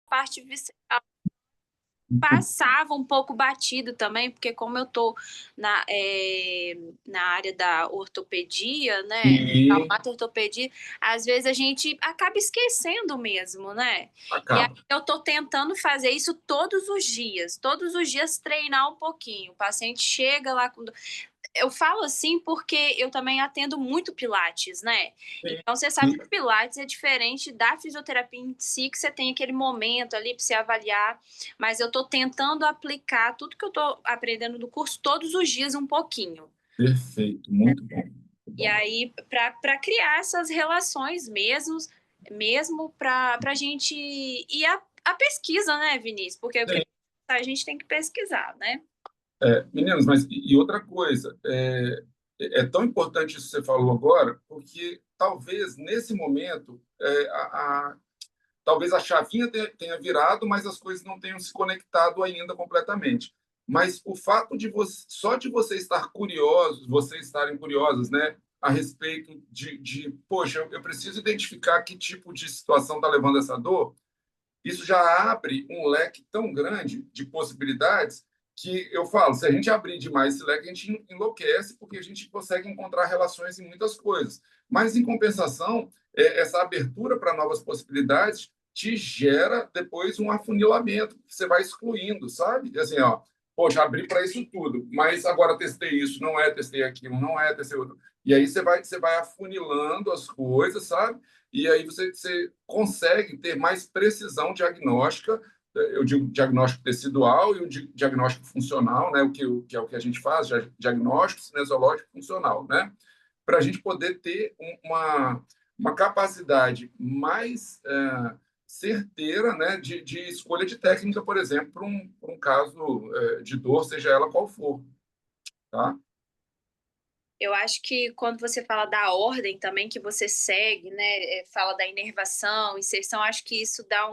parte visceral passava um pouco batido também, porque como eu tô na área da ortopedia, né, E ortopedia, às vezes a gente acaba esquecendo mesmo, né? E aí acaba. eu tô tentando fazer isso todos os dias treinar um pouquinho. O paciente chega lá com eu falo assim porque eu também atendo muito pilates, né? Sim, Então você sabe sim. que o pilates é diferente da fisioterapia em si, que você tem aquele momento ali para você avaliar, mas eu tô tentando aplicar tudo que eu tô aprendendo do curso todos os dias um pouquinho. Perfeito, muito bom. Muito E bom. aí para criar essas relações mesmo para a gente ir a pesquisa, né, Vinícius? Porque o que Sim. a gente tem que pesquisar, né? Meninos, mas e outra coisa, é tão importante isso que você falou agora, porque talvez nesse momento talvez a chavinha tenha virado, mas as coisas não tenham se conectado ainda completamente. Mas o fato de só de você estar curiosos, vocês estarem curiosos, né, a respeito poxa, eu preciso identificar que tipo de situação está levando essa dor, isso já abre um leque tão grande de possibilidades que eu falo, se a gente abrir demais esse leque, a gente enlouquece, porque a gente consegue encontrar relações em muitas coisas. Mas, em compensação, essa abertura para novas possibilidades te gera depois um afunilamento, que você vai excluindo, sabe? Assim, ó, poxa, abri para isso tudo, mas agora testei isso, não é, testei aquilo, não é, testei outro. E aí você vai afunilando as coisas, sabe? E aí você consegue ter mais precisão diagnóstica, eu digo diagnóstico tecidual e o diagnóstico funcional, né, que é o que a gente faz, diagnóstico cinesiológico funcional, né, para a gente poder ter uma capacidade mais certeira, né, de escolha de técnica, por exemplo, para um caso de dor, seja ela qual for, tá? Eu acho que quando você fala da ordem também que você segue, né, fala da inervação, inserção, acho que isso dá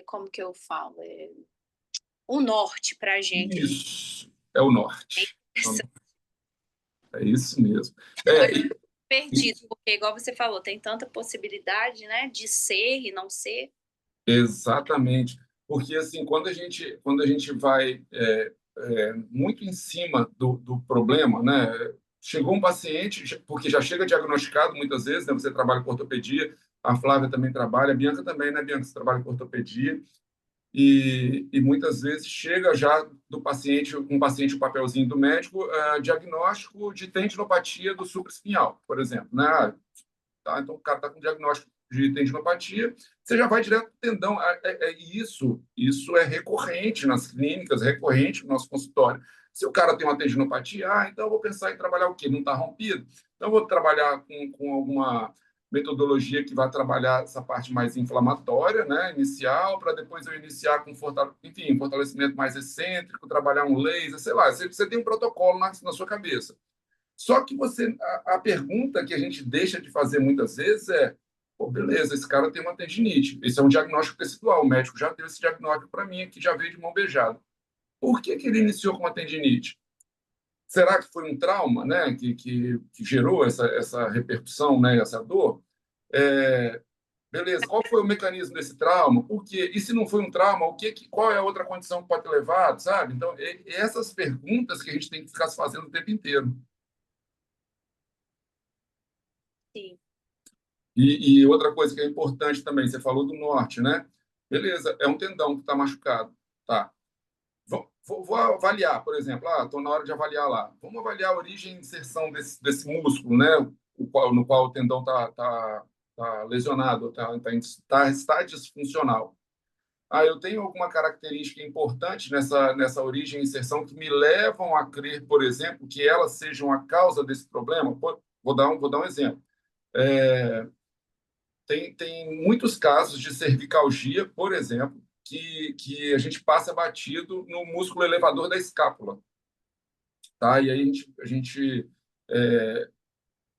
como que eu falo? Um norte pra gente. Isso é o norte. É isso mesmo. Depois É, perdido, porque igual você falou, tem tanta possibilidade, né, de ser e não ser. exatamente, porque assim quando a gente vai muito em cima do problema, né? Chegou um paciente porque já chega diagnosticado muitas vezes, né? Você trabalha com ortopedia, a Flávia também trabalha, a Bianca também, né? Bianca, você trabalha com ortopedia e muitas vezes chega já do paciente um paciente o papelzinho do médico, diagnóstico de tendinopatia do supraespinhal, por exemplo, né? Tá? Então, o cara está com diagnóstico de tendinopatia, você já vai direto para o tendão. Isso é recorrente nas clínicas, recorrente no nosso consultório. Se o cara tem uma tendinopatia, então eu vou pensar em trabalhar o quê? Não está rompido? Então, eu vou trabalhar com alguma metodologia que vai trabalhar essa parte mais inflamatória, né, inicial, para depois eu iniciar com fortalecimento mais excêntrico, trabalhar um laser, sei lá. Você tem um protocolo na sua cabeça. Só que a pergunta que a gente deixa de fazer muitas vezes é: pô, beleza, esse cara tem uma tendinite. Esse é um diagnóstico tecidual. O médico já deu esse diagnóstico para mim aqui, já veio de mão beijada. Por que ele iniciou com uma tendinite? Será que foi um trauma, né, que gerou essa repercussão, né, essa dor? É, beleza, qual foi o mecanismo desse trauma? Por quê? E se não foi um trauma, qual é a outra condição que pode ter levado, sabe? Então, essas perguntas que a gente tem que ficar se fazendo o tempo inteiro. Sim. E outra coisa que é importante também, você falou do norte, né? Beleza, é um tendão que está machucado. Tá. Vou avaliar, por exemplo, estou na hora de avaliar lá. Vamos avaliar a origem e inserção desse músculo, né? No qual o tendão tá lesionado, está disfuncional. Eu tenho alguma característica importante nessa origem e inserção que me levam a crer, por exemplo, que elas sejam a causa desse problema? Vou dar um exemplo. Tem muitos casos de cervicalgia, por exemplo, que a gente passa batido no músculo elevador da escápula. Tá? E aí é,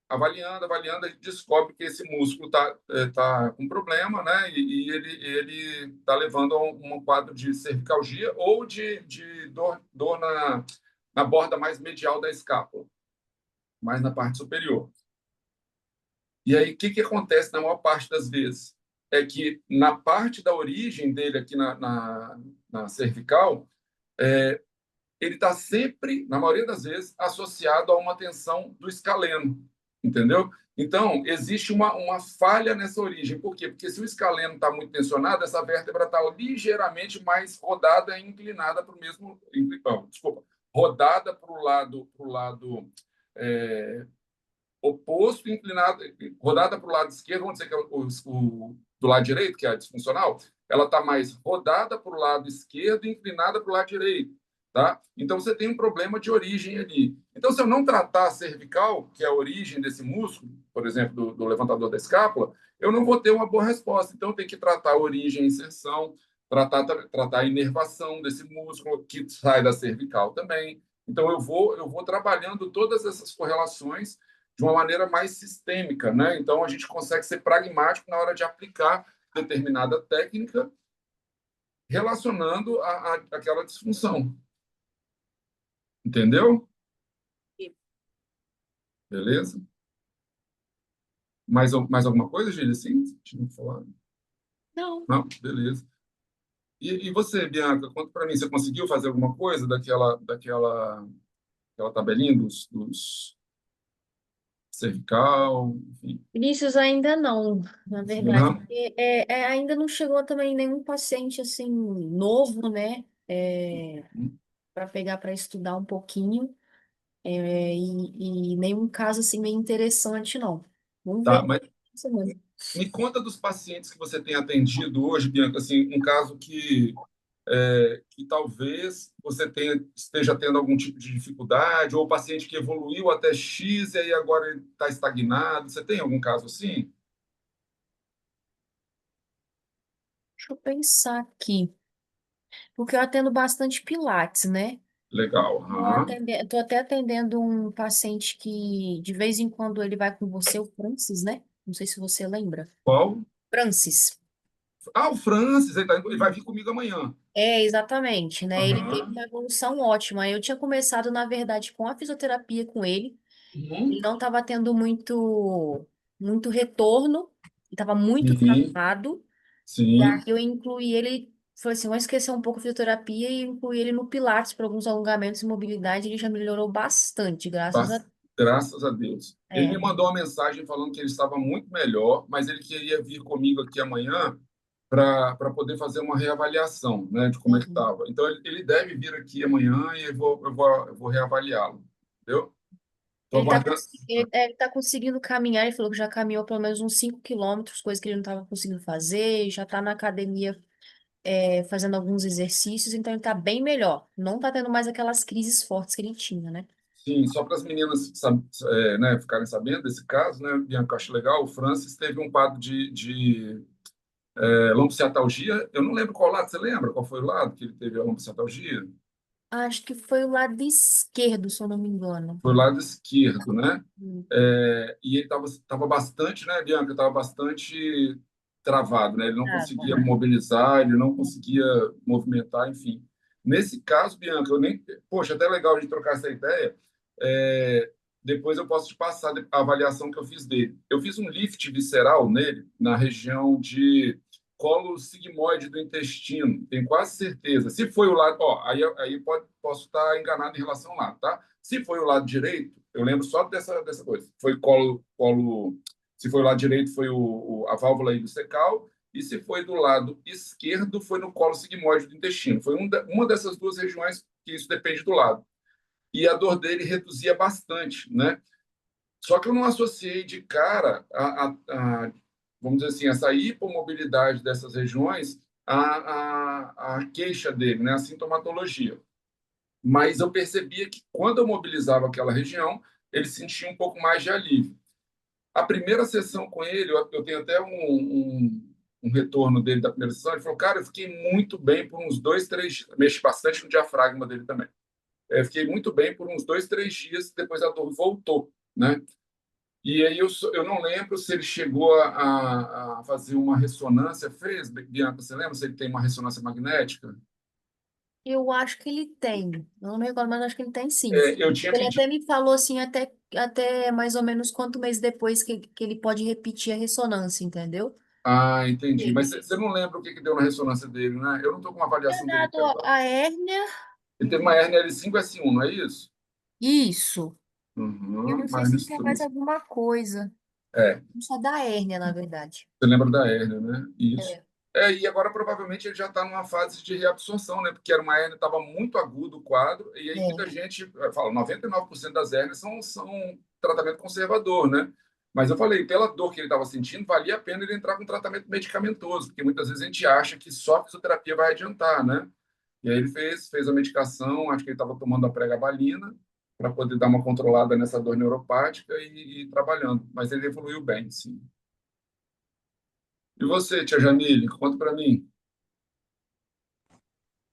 avaliando, a gente descobre que esse músculo tá com problema, né? E ele está levando a um quadro de cervicalgia ou de dor na borda mais medial da escápula, mais na parte superior. E aí, o que acontece na maior parte das vezes? é que na parte da origem dele aqui na cervical, ele está sempre, na maioria das vezes, associado a uma tensão do escaleno, entendeu? Então, existe uma falha nessa origem. Por quê? Porque se o escaleno está muito tensionado, essa vértebra está ligeiramente mais rodada e inclinada para o mesmo. Desculpa, rodada para o lado é, oposto, inclinada, rodada para o lado esquerdo, vamos dizer que é do lado direito, que é a disfuncional, ela está mais rodada para o lado esquerdo e inclinada para o lado direito. Tá? Então, você tem um problema de origem ali. Então, se eu não tratar a cervical, que é a origem desse músculo, por exemplo, do levantador da escápula, eu não vou ter uma boa resposta. Então, eu tenho que tratar a origem e inserção, tratar a inervação desse músculo, que sai da cervical também. Então, eu vou trabalhando todas essas correlações de uma maneira mais sistêmica, né? Então, a gente consegue ser pragmático na hora de aplicar determinada técnica relacionando aquela disfunção. Entendeu? Beleza? Mais alguma coisa, Gília? Sim? Deixa eu falar. Não. Não? Beleza. E você, Bianca, conta para mim, você conseguiu fazer alguma coisa daquela tabelinha dos cervical, enfim? Vinícius ainda não, na verdade. Não? Porque, ainda não chegou também nenhum paciente assim novo, né? Para pegar para estudar um pouquinho. E nenhum caso assim bem interessante, não. Vamos Tá, ver mas semana. me conta dos pacientes que você tem atendido hoje, Bianca, assim, um caso que talvez você esteja tendo algum tipo de dificuldade, ou o paciente que evoluiu até X e aí agora ele está estagnado. Você tem algum caso assim? Deixa eu pensar aqui. Porque eu atendo bastante Pilates, né? Legal. Aham. Tô até atendendo um paciente que de vez em quando ele vai com você, o Francis, né? Não sei se você lembra. Qual? Francis. Ah, o Francis, ele vai vir comigo amanhã. Exatamente, né? Ele teve Aham. uma evolução ótima. Eu tinha começado, na verdade, com a fisioterapia com ele. Ele Uhum. não estava tendo muito retorno, estava muito Sim, travado. E aí sim. eu incluí ele, falei assim, vou esquecer um pouco a fisioterapia e incluí ele no Pilates para alguns alongamentos e mobilidade. Ele já melhorou bastante, graças a... Graças a Deus. Ele me É. mandou uma mensagem falando que ele estava muito melhor, mas ele queria vir comigo aqui amanhã para poder fazer uma reavaliação, né, de como é que Uhum. estava. Então, ele deve vir aqui amanhã e eu vou reavaliá-lo. Entendeu? Estou aguardando. Ele tá conseguindo caminhar, ele falou que já caminhou pelo menos uns 5 quilômetros, coisa que ele não estava conseguindo fazer, já está na academia fazendo alguns exercícios, então ele está bem melhor. Não está tendo mais aquelas crises fortes que ele tinha, né? Sim, só para as meninas né, ficarem sabendo desse caso, né, Bianca, acho legal, o Francis teve um quadro de lombociatalgia. Eu não lembro qual lado, você lembra qual foi o lado que ele teve a lombociatalgia? Acho que foi o lado esquerdo, se eu não me engano. Foi o lado esquerdo, né? Hum. E ele estava bastante, né, Bianca? Estava bastante travado, né? Ele não Ah, conseguia mobilizar, ele não conseguia movimentar, enfim. Nesse caso, Bianca, eu nem. Poxa, até legal de trocar essa ideia. É, Depois eu posso te passar a avaliação que eu fiz dele. Eu fiz um lift visceral nele, na região de colo sigmoide do intestino, tenho quase certeza. Se foi o lado. Ó, aí posso estar enganado em relação ao lado, tá? Se foi o lado direito, eu lembro só dessa coisa. Foi se foi o lado direito, foi a válvula ileocecal, e se foi do lado esquerdo, foi no colo sigmoide do intestino. Foi uma dessas duas regiões que isso depende do lado. E a dor dele reduzia bastante, né? Só que eu não associei de cara vamos dizer assim, essa hipomobilidade dessas regiões à queixa dele, né? A sintomatologia. Mas eu percebia que quando eu mobilizava aquela região, ele sentia um pouco mais de alívio. A primeira sessão com ele, eu tenho até um retorno dele da primeira sessão, ele falou, cara, eu fiquei muito bem por uns 2, 3 dias, mexi bastante no diafragma dele também. Eu fiquei muito bem por uns 2, 3 dias, depois a dor voltou, né? E aí eu não lembro se ele chegou a fazer uma ressonância, fez, Bianca, você lembra se ele tem uma ressonância magnética? Eu acho que ele tem. Eu não me recordo, mas acho que ele tem sim. Eu tinha Ele pedido. até me falou assim, até mais ou menos quanto mês depois que ele pode repetir a ressonância, entendeu? Ah, entendi. Mas você não lembra o que que deu na ressonância dele, né? Eu não estou com uma Tinha avaliação dele aqui dado agora. a hérnia. Ele teve uma hérnia L5, S1, não é isso? Isso. Eu Uhum, não sei mais se tinha mais meniscus. alguma coisa. É, Só da hérnia, na verdade. você lembra da hérnia, né? Isso. É. E agora provavelmente ele já está numa fase de reabsorção, né? Porque era uma hérnia, estava muito agudo o quadro, e aí muita É. gente fala, 99% das hérnias são tratamento conservador, né? Mas eu falei, pela dor que ele estava sentindo, valia a pena ele entrar com tratamento medicamentoso, porque muitas vezes a gente acha que só a fisioterapia vai adiantar, né? E aí ele fez a medicação, acho que ele estava tomando a pregabalina para poder dar uma controlada nessa dor neuropática e trabalhando. Mas ele evoluiu bem, sim. E você, tia Jamile, conta para mim.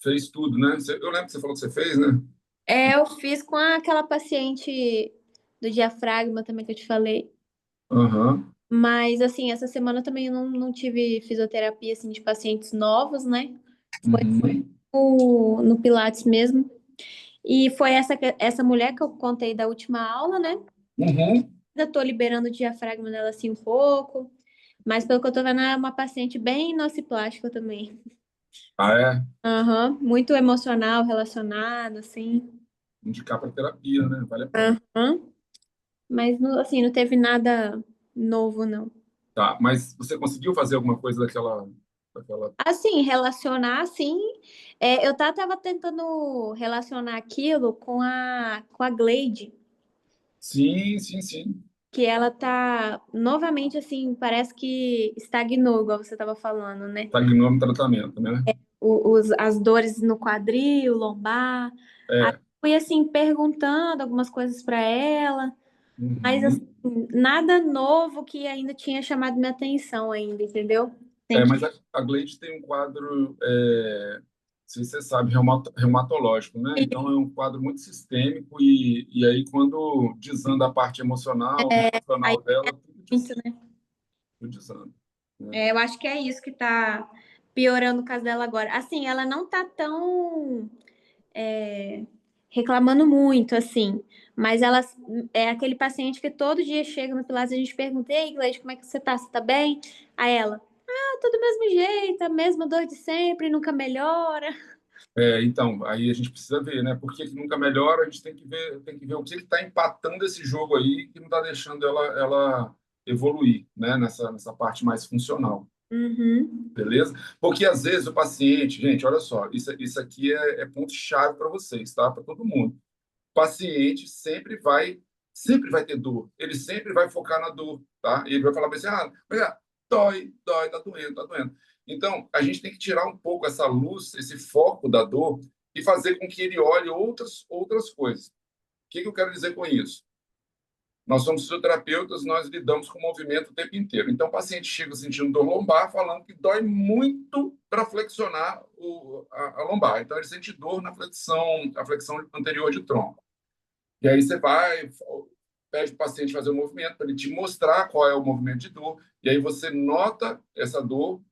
Fez tudo, né? Eu lembro que você falou que você fez, né? Eu fiz com aquela paciente do diafragma também que eu te falei. Aham. Mas, assim, essa semana também eu não tive fisioterapia, assim, de pacientes novos, né? Uhum. No Pilates mesmo. E foi essa mulher que eu contei da última aula, né? Uhum. Ainda tô liberando o diafragma dela, assim, um pouco. Mas, pelo que eu tô vendo, é uma paciente bem nociplástica também. Ah, é? Aham, muito emocional, relacionada, assim. Indicar para terapia, né? Vale a pena. Aham. Mas, assim, não teve nada novo, não. Tá, mas você conseguiu fazer alguma coisa daquela... Assim, relacionar, assim, eu tava tentando relacionar aquilo com a Glade, Sim, sim, sim. que ela tá novamente, assim, parece que estagnou, igual você tava falando, né? Estagnou no tratamento, né? As dores no quadril, lombar. Aí É. fui, assim, perguntando algumas coisas para ela, mas, assim, Uhum. nada novo que ainda tinha chamado minha atenção ainda, entendeu? Tem que. Mas a Glade tem um quadro, se você sabe, reumatológico, né? Então é um quadro muito sistêmico e aí quando desanda a parte emocional, Aí, nutricional dela, muito, né? tudo desanda, né? Eu acho que é isso que tá piorando o caso dela agora. Assim, ela não tá tão é, reclamando muito, assim, mas ela é aquele paciente que todo dia chega no Pilates e a gente pergunta: Ei, Gleide, como é que você tá? Você tá bem? Aí ela, tudo do mesmo jeito, a mesma dor de sempre, nunca melhora. Então, aí a gente precisa ver, né? Por que que nunca melhora? A gente tem que ver o que está empatando esse jogo aí que não está deixando ela evoluir, né? Nessa parte mais funcional, Uhum. beleza? Porque às vezes o paciente, gente, olha só, isso aqui é ponto-chave para vocês, tá? Para todo mundo. O paciente sempre vai ter dor. Ele sempre vai focar na dor, tá? Ele vai falar para você, mas, dói, tá doendo, tá doendo. Então, a gente tem que tirar um pouco essa luz, esse foco da dor e fazer com que ele olhe outras coisas. O que que eu quero dizer com isso? Nós somos fisioterapeutas, nós lidamos com o movimento o tempo inteiro. Então, o paciente chega sentindo dor lombar, falando que dói muito para flexionar a lombar. Então, ele sente dor na a flexão anterior de tronco. E aí você vai, pede para o paciente fazer o movimento, para ele te mostrar qual é o movimento de dor, e aí você nota essa dor,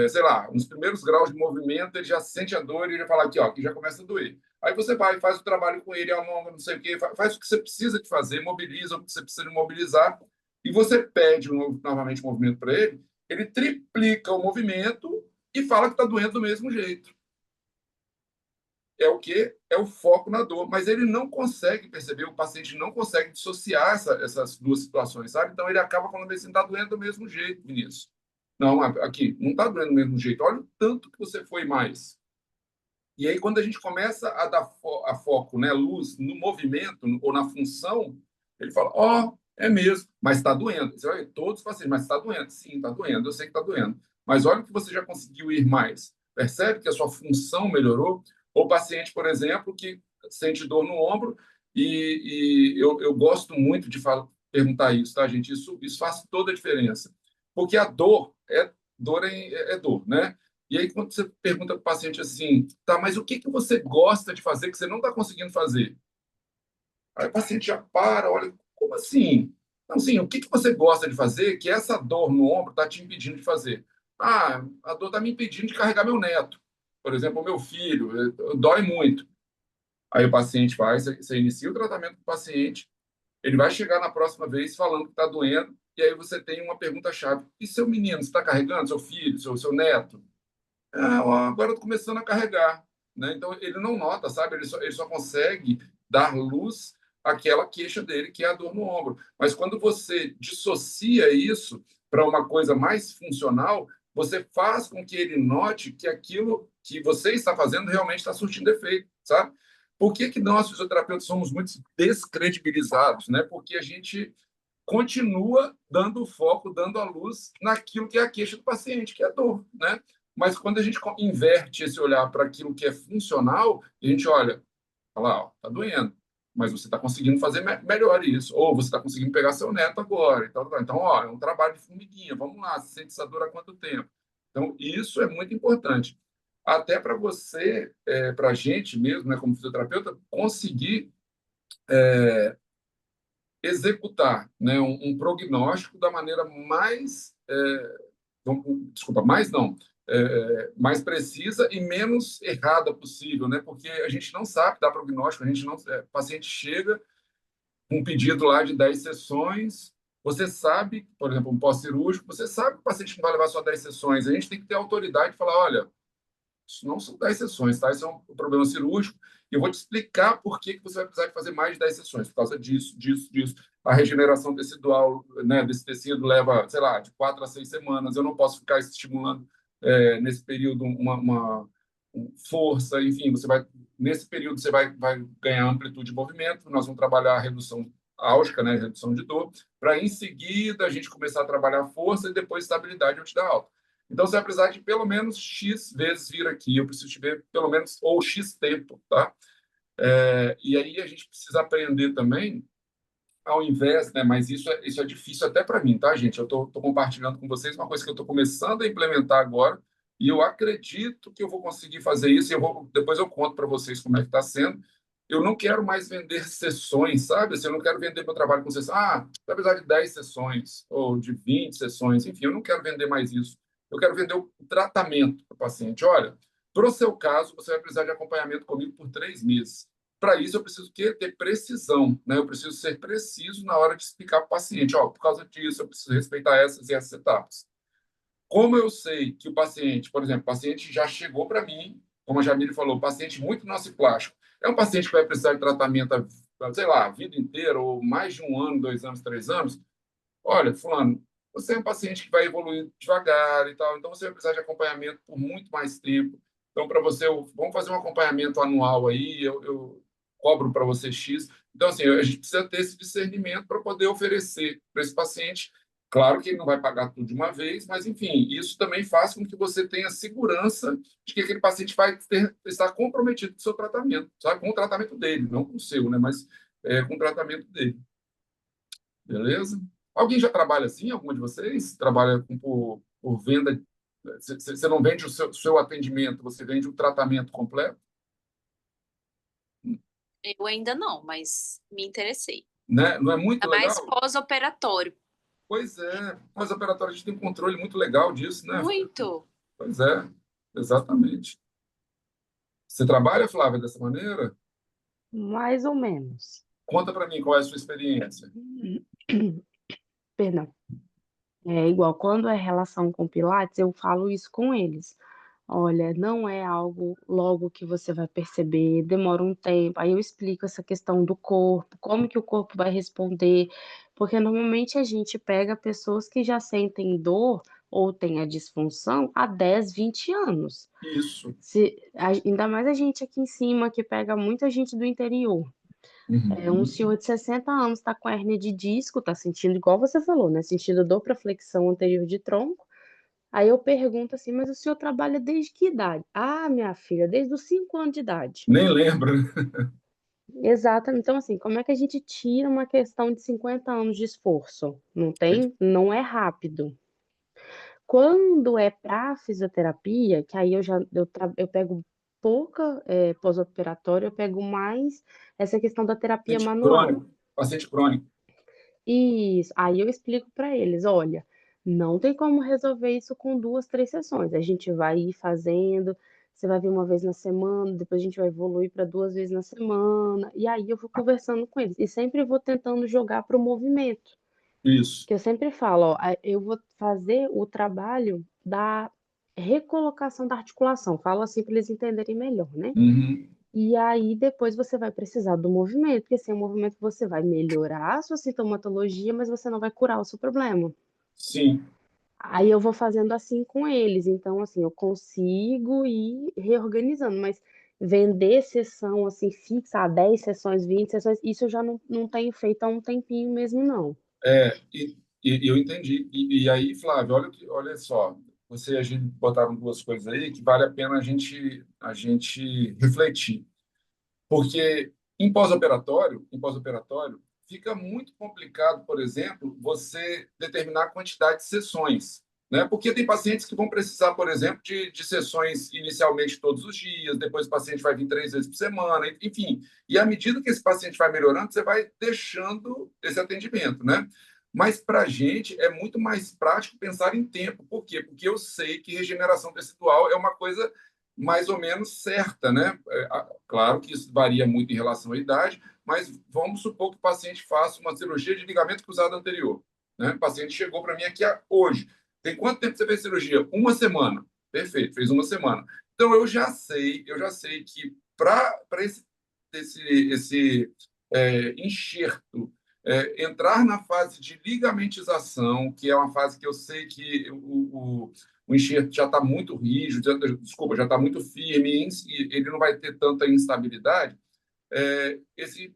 sei lá, nos primeiros graus de movimento, ele já sente a dor e ele já fala aqui, ó, que já começa a doer. Aí você vai, faz o trabalho com ele, alonga, não sei o quê, faz o que você precisa de fazer, mobiliza o que você precisa de mobilizar, e você pede novamente o movimento para ele, ele triplica o movimento e fala que está doendo do mesmo jeito. É o que é o foco na dor, mas ele não consegue perceber, o paciente não consegue dissociar essas duas situações, sabe? Então ele acaba falando assim, está doendo do mesmo jeito, Vinícius. Não, aqui, não está doendo do mesmo jeito. Olha o tanto que você foi mais. E aí, quando a gente começa a dar a foco, né, luz no movimento ou na função, ele fala, é mesmo, mas está doendo. Você vai ver, todos os pacientes, mas está doendo. Sim, está doendo, eu sei que está doendo. Mas olha que você já conseguiu ir mais. Percebe que a sua função melhorou? Ou paciente, por exemplo, que sente dor no ombro, eu gosto muito de perguntar isso, tá, gente? Isso faz toda a diferença. Porque a dor é dor, né? E aí, quando você pergunta para o paciente assim, tá, mas o que que você gosta de fazer que você não está conseguindo fazer? Aí o paciente já para, olha, como assim? Não, sim, o que que você gosta de fazer que essa dor no ombro está te impedindo de fazer? A dor está me impedindo de carregar meu neto. Por exemplo, o meu filho, dói muito. Aí o paciente vai, você inicia o tratamento com o paciente, Ele vai chegar na próxima vez falando que está doendo, e aí você tem uma pergunta-chave. E seu menino, você está carregando? Seu filho, seu neto? Ah, ó, agora eu estou começando a carregar. Né? Então, ele não nota, sabe? Ele só consegue dar luz àquela queixa dele, que é a dor no ombro. Mas quando você dissocia isso para uma coisa mais funcional, você faz com que ele note que aquilo que você está fazendo realmente está surtindo efeito, sabe? Por que nós, fisioterapeutas, somos muito descredibilizados? Né? Porque a gente continua dando foco, dando a luz naquilo que é a queixa do paciente, que é a dor, né? Mas quando a gente inverte esse olhar para aquilo que é funcional, a gente olha, olha lá, ó, tá doendo, mas você está conseguindo fazer melhor isso, ou você está conseguindo pegar seu neto agora. Então, ó, é um trabalho de formiguinha, vamos lá, você sente essa dor há quanto tempo? Então, isso é muito importante. Até para você, para a gente mesmo, né, como fisioterapeuta, conseguir executar, né, um prognóstico da maneira mais, desculpa, mais não, mais precisa e menos errada possível, né? Porque a gente não sabe dar prognóstico, a gente não, o paciente chega com um pedido lá de 10 sessões, você sabe, por exemplo, um pós-cirúrgico, você sabe que o paciente não vai levar só 10 sessões, a gente tem que ter autoridade de falar, olha, isso não são 10 sessões, tá? Isso é um problema cirúrgico. E eu vou te explicar por que você vai precisar de fazer mais de 10 sessões, por causa disso, disso, disso. A regeneração tecidual, né, desse tecido leva, sei lá, de 4 a 6 semanas. Eu não posso ficar estimulando nesse período força, enfim, nesse período você vai ganhar amplitude de movimento. Nós vamos trabalhar a redução álgica, né, redução de dor, para em seguida a gente começar a trabalhar força e depois estabilidade antes da alta. Então, você vai precisar de pelo menos X vezes vir aqui. Eu preciso te ver pelo menos, ou X tempo, tá? E aí a gente precisa aprender também, ao invés, né? Mas isso é difícil até para mim, tá, gente? Eu estou compartilhando com vocês uma coisa que eu estou começando a implementar agora, e eu acredito que eu vou conseguir fazer isso, e depois eu conto para vocês como é que está sendo. Eu não quero mais vender sessões, sabe? Assim, eu não quero vender meu trabalho com sessões. Ah, vai precisar de 10 sessões, ou de 20 sessões, enfim, eu não quero vender mais isso. Eu quero vender o tratamento para o paciente. Olha, para o seu caso, você vai precisar de acompanhamento comigo por 3 meses. Para isso, eu preciso ter precisão, né? Eu preciso ser preciso na hora de explicar para o paciente, ó, por causa disso, eu preciso respeitar essas e essas etapas. Como eu sei que o paciente, por exemplo, o paciente já chegou para mim, como a Jamile falou, paciente muito nociplástico, é um paciente que vai precisar de tratamento, sei lá, a vida inteira, ou mais de 1 ano, 2 anos, 3 anos. Olha, fulano, você é um paciente que vai evoluir devagar e tal, então você vai precisar de acompanhamento por muito mais tempo. Então, para você, vamos fazer um acompanhamento anual aí, eu cobro para você X. Então, assim, a gente precisa ter esse discernimento para poder oferecer para esse paciente. Claro que ele não vai pagar tudo de uma vez, mas, enfim, isso também faz com que você tenha segurança de que aquele paciente vai estar comprometido com o seu tratamento, sabe? Com o tratamento dele, não com o seu, né? Mas com o tratamento dele. Beleza? Alguém já trabalha assim? Alguma de vocês? Trabalha por venda? Você não vende o seu atendimento, você vende o tratamento completo? Eu ainda não, mas me interessei. Né? Não é muito É mais legal? pós-operatório. Pois é. Pós-operatório, a gente tem um controle muito legal disso, né? Muito. Pois é, exatamente. Você trabalha, Flávia, dessa maneira? Mais ou menos. Conta para mim qual é a sua experiência. Perdão. É igual quando é relação com Pilates, eu falo isso com eles. Olha, não é algo logo que você vai perceber, demora um tempo. Aí eu explico essa questão do corpo, como que o corpo vai responder, porque normalmente a gente pega pessoas que já sentem dor ou têm a disfunção há 10, 20 anos. Isso. Ainda mais a gente aqui em cima, que pega muita gente do interior. Um senhor de 60 anos está com hérnia de disco, está sentindo, igual você falou, né? Sentindo dor para flexão anterior de tronco. Aí eu pergunto assim, mas o senhor trabalha desde que idade? Ah, minha filha, desde os 5 anos de idade. Nem lembro. Exato. Então, assim, como é que a gente tira uma questão de 50 anos de esforço? Não tem, não é rápido. Quando é para fisioterapia, que aí eu pego pouca pós-operatória, eu pego mais essa questão da terapia Paciente manual. crônico. Paciente crônico. Isso. Aí eu explico para eles, olha, não tem como resolver isso com 2, 3 sessões. A gente vai ir fazendo. você vai vir uma vez na semana, depois a gente vai evoluir para 2 vezes na semana. E aí eu vou conversando com eles. E sempre vou tentando jogar para o movimento. Isso. Que eu sempre falo, ó, eu vou fazer o trabalho da recolocação da articulação. Falo assim para eles entenderem melhor, né? Uhum. E aí depois você vai precisar do movimento, porque sem o movimento você vai melhorar a sua sintomatologia, mas você não vai curar o seu problema. Sim. Aí eu vou fazendo assim com eles. Então, assim, eu consigo ir reorganizando, mas vender sessão assim fixa, 10 sessões, 20 sessões, isso eu já não tenho feito há um tempinho mesmo, não. E eu entendi. E aí, Flávio, olha só, você e a gente botaram duas coisas aí que vale a pena a gente refletir. Porque em pós-operatório, fica muito complicado, por exemplo, você determinar a quantidade de sessões, né? Porque tem pacientes que vão precisar, por exemplo, de sessões inicialmente todos os dias, depois o paciente vai vir 3 vezes por semana, enfim. E à medida que esse paciente vai melhorando, você vai deixando esse atendimento, né? Mas para a gente é muito mais prático pensar em tempo. Por quê? Porque eu sei que regeneração tecidual é uma coisa mais ou menos certa, né? Claro que isso varia muito em relação à idade, mas vamos supor que o paciente faça uma cirurgia de ligamento cruzado anterior, né? O paciente chegou para mim aqui hoje. Tem quanto tempo você fez cirurgia? Uma semana. Perfeito, fez uma semana. Então eu já sei que para esse enxerto entrar na fase de ligamentização, que é uma fase que eu sei que o enxerto já está muito rígido, já está muito firme, e ele não vai ter tanta instabilidade. Esse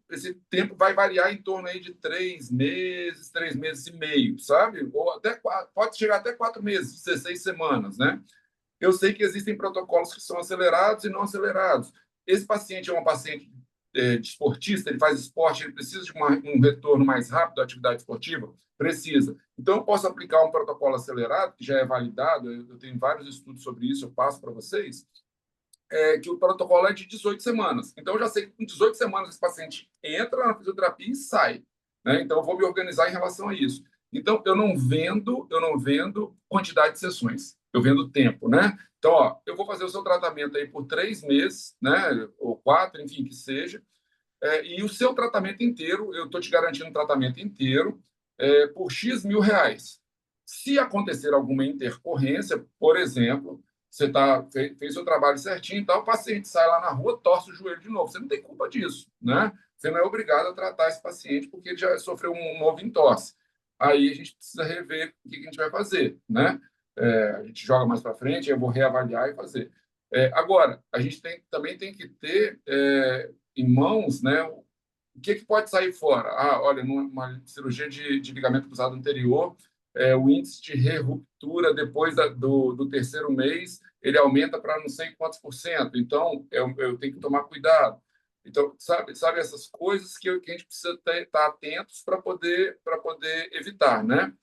tempo vai variar em torno aí de 3 meses, 3 meses e meio, sabe? Ou até pode chegar até 4 meses, 16 semanas, né? Eu sei que existem protocolos que são acelerados e não acelerados. Esse paciente é um paciente desportista, ele faz esporte, ele precisa de um retorno mais rápido à atividade esportiva? Precisa. Então, eu posso aplicar um protocolo acelerado, que já é validado, eu tenho vários estudos sobre isso, eu passo para vocês, que o protocolo é de 18 semanas. Então, eu já sei que com 18 semanas esse paciente entra na fisioterapia e sai, né? Então, eu vou me organizar em relação a isso. Então, eu não vendo quantidade de sessões, eu vendo tempo, né? Então, ó, eu vou fazer o seu tratamento aí por 3 meses, né? Ou 4, enfim, que seja. E o seu tratamento inteiro, eu estou te garantindo um tratamento inteiro por X mil reais. Se acontecer alguma intercorrência, por exemplo, você fez seu trabalho certinho e tal, o paciente sai lá na rua, torce o joelho de novo. Você não tem culpa disso, né? Você não é obrigado a tratar esse paciente porque ele já sofreu um novo entorse. Aí a gente precisa rever o que a gente vai fazer, né? A gente joga mais para frente, eu vou reavaliar e fazer. Agora, a gente também tem que ter em mãos, né, o que pode sair fora. Olha, numa cirurgia de ligamento cruzado anterior, o índice de re-ruptura depois do terceiro mês, ele aumenta para não sei quantos por cento. Então, eu tenho que tomar cuidado. Então, sabe essas coisas que a gente precisa estar atentos para poder evitar, né?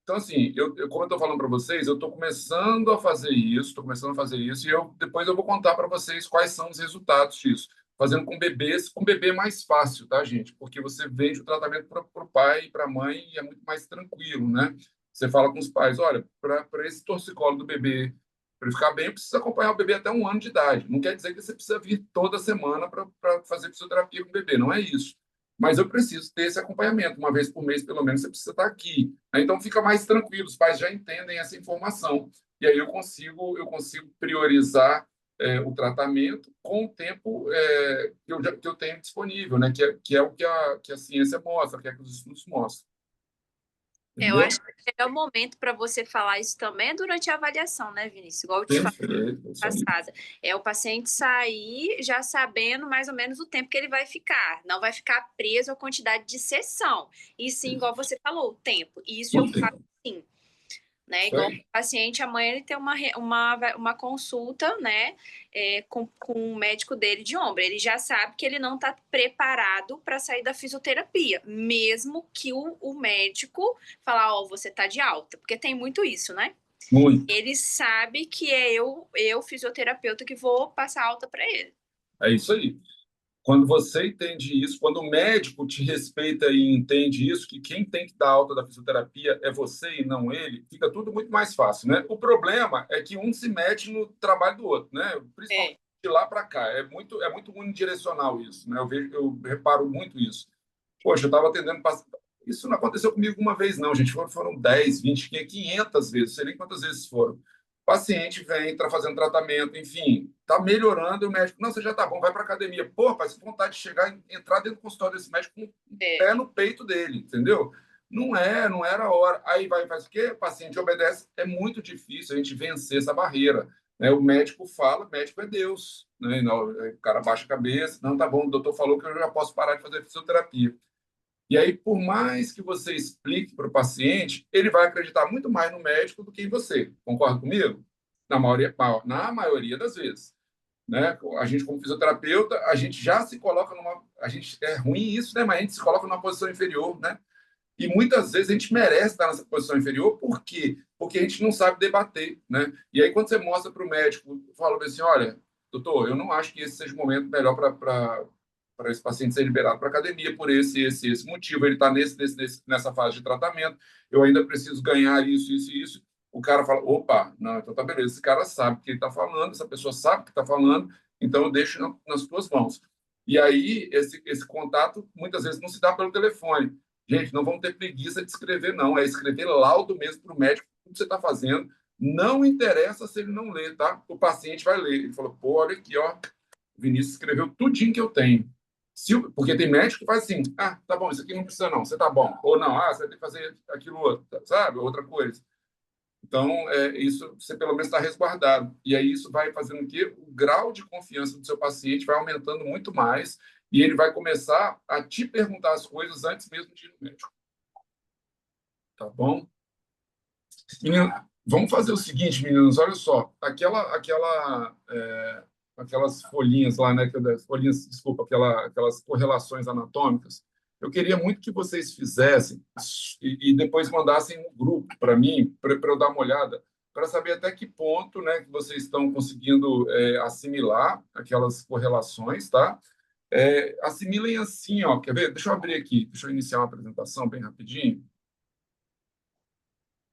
Então, assim, como eu estou falando para vocês, eu estou começando a fazer isso, e depois eu vou contar para vocês quais são os resultados disso. Fazendo com bebês, com bebê é mais fácil, tá, gente? Porque você vende o tratamento para o pai e para a mãe e é muito mais tranquilo, né? Você fala com os pais, olha, para esse torcicolo do bebê, para ele ficar bem, precisa acompanhar o bebê até 1 ano de idade. Não quer dizer que você precisa vir toda semana para fazer fisioterapia com o bebê, não é isso. Mas eu preciso ter esse acompanhamento, uma vez por mês, pelo menos, você precisa estar aqui. Então, fica mais tranquilo, os pais já entendem essa informação. E aí eu consigo priorizar o tratamento com o tempo que eu tenho disponível, né? Que é o que a ciência mostra, que é o que os estudos mostram. Eu Entendeu? acho que o melhor momento para você falar isso também é durante a avaliação, né, Vinícius? Igual eu te falei Perfeito, isso aí. passada. É o paciente sair já sabendo mais ou menos o tempo que ele vai ficar. Não vai ficar preso à quantidade de sessão. E sim, igual você falou, o tempo. Isso eu O faço tempo. sim. Né? Isso Igual aí. o paciente, amanhã ele tem uma consulta, né, com o médico dele de ombro. Ele já sabe que ele não está preparado para sair da fisioterapia, mesmo que o médico falar, ó, você tá de alta, porque tem muito isso, né? Muito. Ele sabe que é eu fisioterapeuta, que vou passar alta para ele. É isso aí. Quando você entende isso, quando o médico te respeita e entende isso, que quem tem que dar alta da fisioterapia é você e não ele, fica tudo muito mais fácil, né? O problema é que um se mete no trabalho do outro, né? Principalmente de lá para cá. É muito unidirecional isso, né? Eu reparo muito isso. Poxa, eu estava atendendo. Isso não aconteceu comigo uma vez, não, gente. Foram 10, 20, 500 vezes, não sei nem quantas vezes foram. O paciente vem, está fazendo tratamento, enfim, está melhorando, e o médico, não, você já está bom, vai para academia. Pô, rapaz, com vontade de chegar, entrar dentro do consultório desse médico com o pé no peito dele, entendeu? Não era a hora. Aí vai, faz o quê? O paciente obedece. É muito difícil a gente vencer essa barreira, né? O médico fala, médico é Deus, né? Não, o cara baixa a cabeça, não, tá bom, o doutor falou que eu já posso parar de fazer fisioterapia. E aí, por mais que você explique para o paciente, ele vai acreditar muito mais no médico do que em você. Concorda comigo? Na maioria das vezes, né? A gente, como fisioterapeuta, a gente já se coloca numa... É ruim isso, né? Mas a gente se coloca numa posição inferior, né? E muitas vezes a gente merece estar nessa posição inferior, por quê? Porque a gente não sabe debater, né? E aí, quando você mostra para o médico, fala assim, olha, doutor, eu não acho que esse seja o momento melhor para esse paciente ser liberado para a academia por esse motivo. Ele está nessa fase de tratamento, eu ainda preciso ganhar isso, isso e isso. O cara fala, opa, não, então tá beleza, esse cara sabe o que ele está falando, essa pessoa sabe o que está falando, então eu deixo nas tuas mãos. E aí, esse contato, muitas vezes, não se dá pelo telefone. Gente, não vamos ter preguiça de escrever, não. É escrever laudo mesmo para o médico, tudo que você está fazendo. Não interessa se ele não ler, tá? O paciente vai ler. Ele falou, pô, olha aqui, ó. O Vinícius escreveu tudinho que eu tenho. Porque tem médico que faz assim, ah, tá bom, isso aqui não precisa não, você tá bom. Ou não, ah, você vai ter que fazer aquilo outro, sabe? Outra coisa. Então, isso você pelo menos está resguardado. E aí isso vai fazendo que o grau de confiança do seu paciente vai aumentando muito mais e ele vai começar a te perguntar as coisas antes mesmo de ir no médico. Tá bom? Menino, vamos fazer o seguinte, meninos, olha só. Aquelas folhinhas lá, né? Folhinhas, desculpa, aquelas correlações anatômicas. Eu queria muito que vocês fizessem e depois mandassem no grupo para mim, para eu dar uma olhada, para saber até que ponto, né, que vocês estão conseguindo assimilar aquelas correlações, tá? Assimilem assim, ó. Quer ver? Deixa eu abrir aqui, deixa eu iniciar uma apresentação bem rapidinho.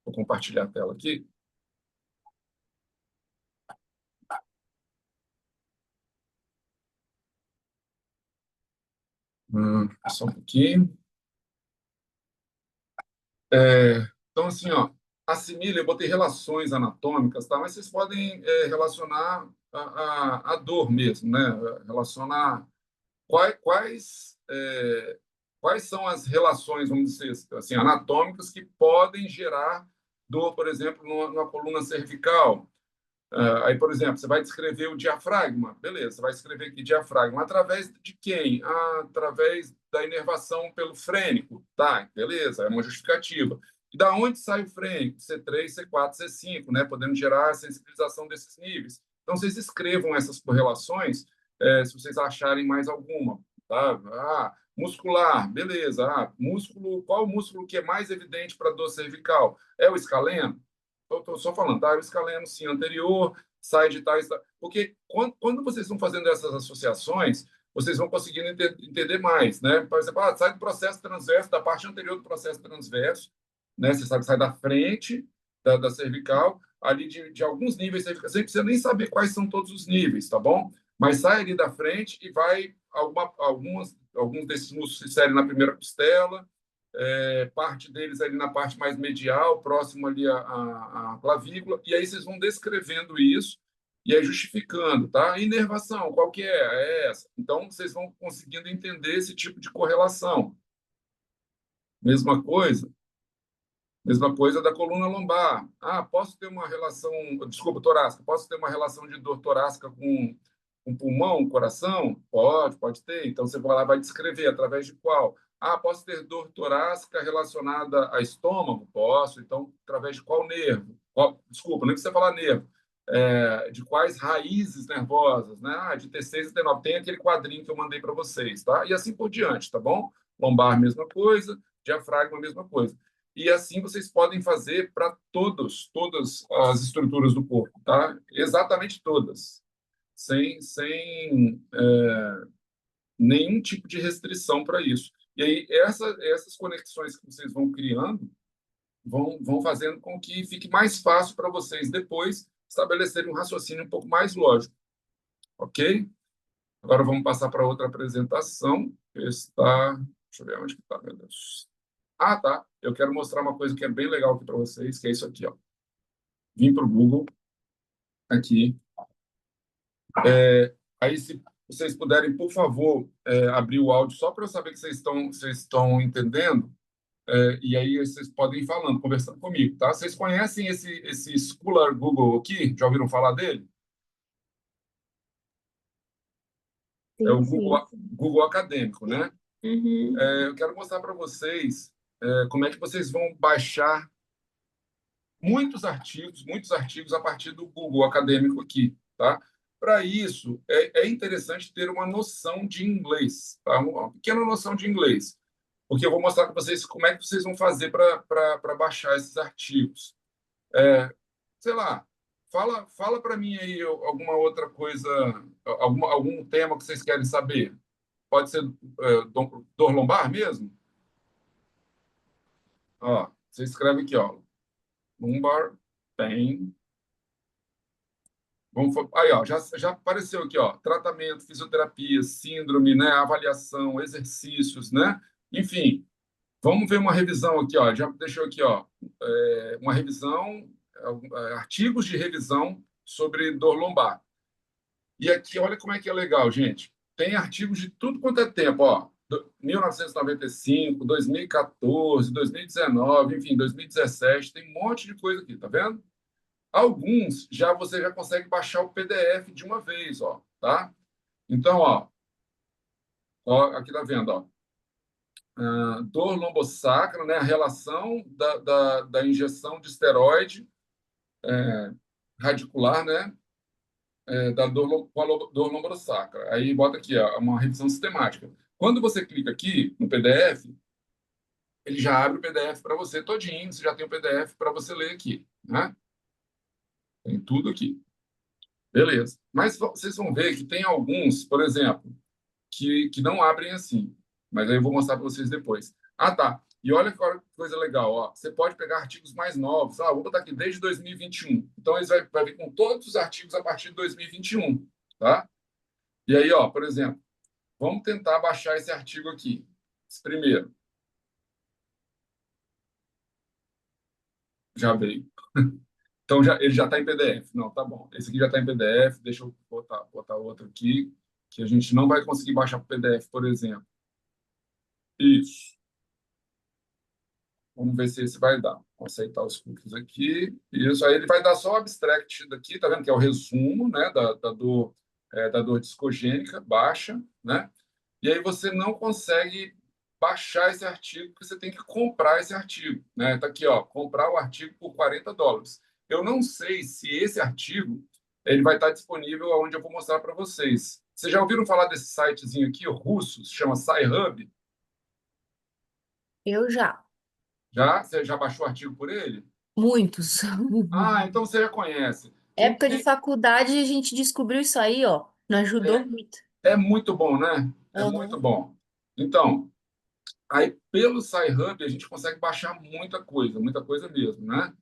Vou compartilhar a tela aqui. Só um pouquinho. Então, assim, ó, assimile, eu botei relações anatômicas, tá? Mas vocês podem relacionar a dor mesmo, né? Relacionar quais são as relações, vamos dizer assim, anatômicas que podem gerar dor, por exemplo, numa coluna cervical. Aí, por exemplo, você vai descrever o diafragma. Beleza, você vai escrever aqui diafragma. Através de quem? Através da inervação pelo frênico. Tá, beleza, é uma justificativa. E da onde sai o frênico? C3, C4, C5, né? Podendo gerar a sensibilização desses níveis. Então, vocês escrevam essas correlações, se vocês acharem mais alguma. Tá? Muscular, beleza. Qual o músculo que é mais evidente para dor cervical? É o escaleno? Estou só falando, tá? O escaleno, sim, anterior, sai de tais... Porque quando vocês vão fazendo essas associações, vocês vão conseguindo entender mais, né? Por exemplo, sai do processo transverso, da parte anterior do processo transverso, né? Você sabe, sai da frente da cervical, ali de alguns níveis cervicais. Você não precisa nem saber quais são todos os níveis, tá bom? Mas sai ali da frente e vai... Alguns desses músculos se inserem na primeira costela, parte deles ali na parte mais medial, próximo ali à clavícula, e aí vocês vão descrevendo isso e aí justificando, tá? Inervação, qual que é? É essa. Então, vocês vão conseguindo entender esse tipo de correlação. Mesma coisa da coluna lombar. Posso ter uma relação, desculpa, torácica, posso ter uma relação de dor torácica com pulmão, coração? Pode ter. Então, você vai lá, vai descrever através de qual? Posso ter dor torácica relacionada a estômago? Posso. Então, através de qual nervo? Desculpa, nem precisa falar nervo. De quais raízes nervosas, né? De T6 e T9. Tem aquele quadrinho que eu mandei para vocês, tá? E assim por diante, tá bom? Lombar, mesma coisa. Diafragma, mesma coisa. E assim vocês podem fazer para todas as estruturas do corpo, tá? Exatamente todas. Sem nenhum tipo de restrição para isso. E aí, essas conexões que vocês vão criando vão fazendo com que fique mais fácil para vocês depois estabelecerem um raciocínio um pouco mais lógico, ok? Agora vamos passar para outra apresentação. Está, deixa eu ver onde que está, meu Deus. Ah, tá. Eu quero mostrar uma coisa que é bem legal aqui para vocês, que é isso aqui, ó. Vim para o Google, aqui. Aí, se vocês puderem, por favor, abrir o áudio só para eu saber que vocês estão entendendo. E aí vocês podem ir falando, conversando comigo, tá? Vocês conhecem esse Scholar Google aqui? Já ouviram falar dele? É o Sim, sim. Google Acadêmico, né? Uhum. Eu quero mostrar para vocês como é que vocês vão baixar muitos artigos a partir do Google Acadêmico aqui, tá? Para isso, é interessante ter uma noção de inglês, tá? Uma pequena noção de inglês, porque eu vou mostrar para vocês como é que vocês vão fazer para baixar esses artigos. Sei lá, fala para mim aí alguma outra coisa, algum tema que vocês querem saber. Pode ser dor lombar mesmo? Ó, você escreve aqui, ó, lumbar pain. Aí, ó, já apareceu aqui, ó, tratamento, fisioterapia, síndrome, né, avaliação, exercícios, né? Enfim, vamos ver uma revisão aqui, ó. Já deixou aqui, ó, uma revisão, artigos de revisão sobre dor lombar. E aqui, olha como é que é legal, gente. Tem artigos de tudo quanto é tempo, ó. 1995, 2014, 2019, enfim, 2017, tem um monte de coisa aqui, tá vendo? Alguns você já consegue baixar o PDF de uma vez, ó, tá? Então, aqui tá vendo, ó. Dor lombosacra, né? A relação da injeção de esteroide radicular, né? Da com a dor lombosacra. Aí bota aqui, ó, uma revisão sistemática. Quando você clica aqui no PDF, ele já abre o PDF para você todinho, você já tem o PDF para você ler aqui, né? Tem tudo aqui. Beleza. Mas vocês vão ver que tem alguns, por exemplo, que não abrem assim. Mas aí eu vou mostrar para vocês depois. Ah, tá. E olha que coisa legal, ó. Você pode pegar artigos mais novos. Vou botar aqui desde 2021. Então, eles vai vir com todos os artigos a partir de 2021, tá? E aí, ó, por exemplo, vamos tentar baixar esse artigo aqui. Esse primeiro. Já veio. Então, ele já está em PDF. Não, tá bom. Esse aqui já está em PDF. Deixa eu botar outro aqui, que a gente não vai conseguir baixar para PDF, por exemplo. Isso. Vamos ver se esse vai dar. Vou aceitar os cookies aqui. Isso, aí ele vai dar só o abstract daqui, tá vendo? Que é o resumo, né, da dor discogênica baixa, né? E aí você não consegue baixar esse artigo, porque você tem que comprar esse artigo, né? Tá aqui, ó, comprar o artigo por $40. Eu não sei se esse artigo ele vai estar disponível onde eu vou mostrar para vocês. Vocês já ouviram falar desse sitezinho aqui, o russo, se chama SciHub? Eu já. Já? Você já baixou o artigo por ele? Muitos. Ah, então você já conhece. Época de faculdade a gente descobriu isso aí, ó. Não ajudou muito. É muito bom, né? É muito Aham. bom. Então, aí pelo SciHub a gente consegue baixar muita coisa mesmo, né?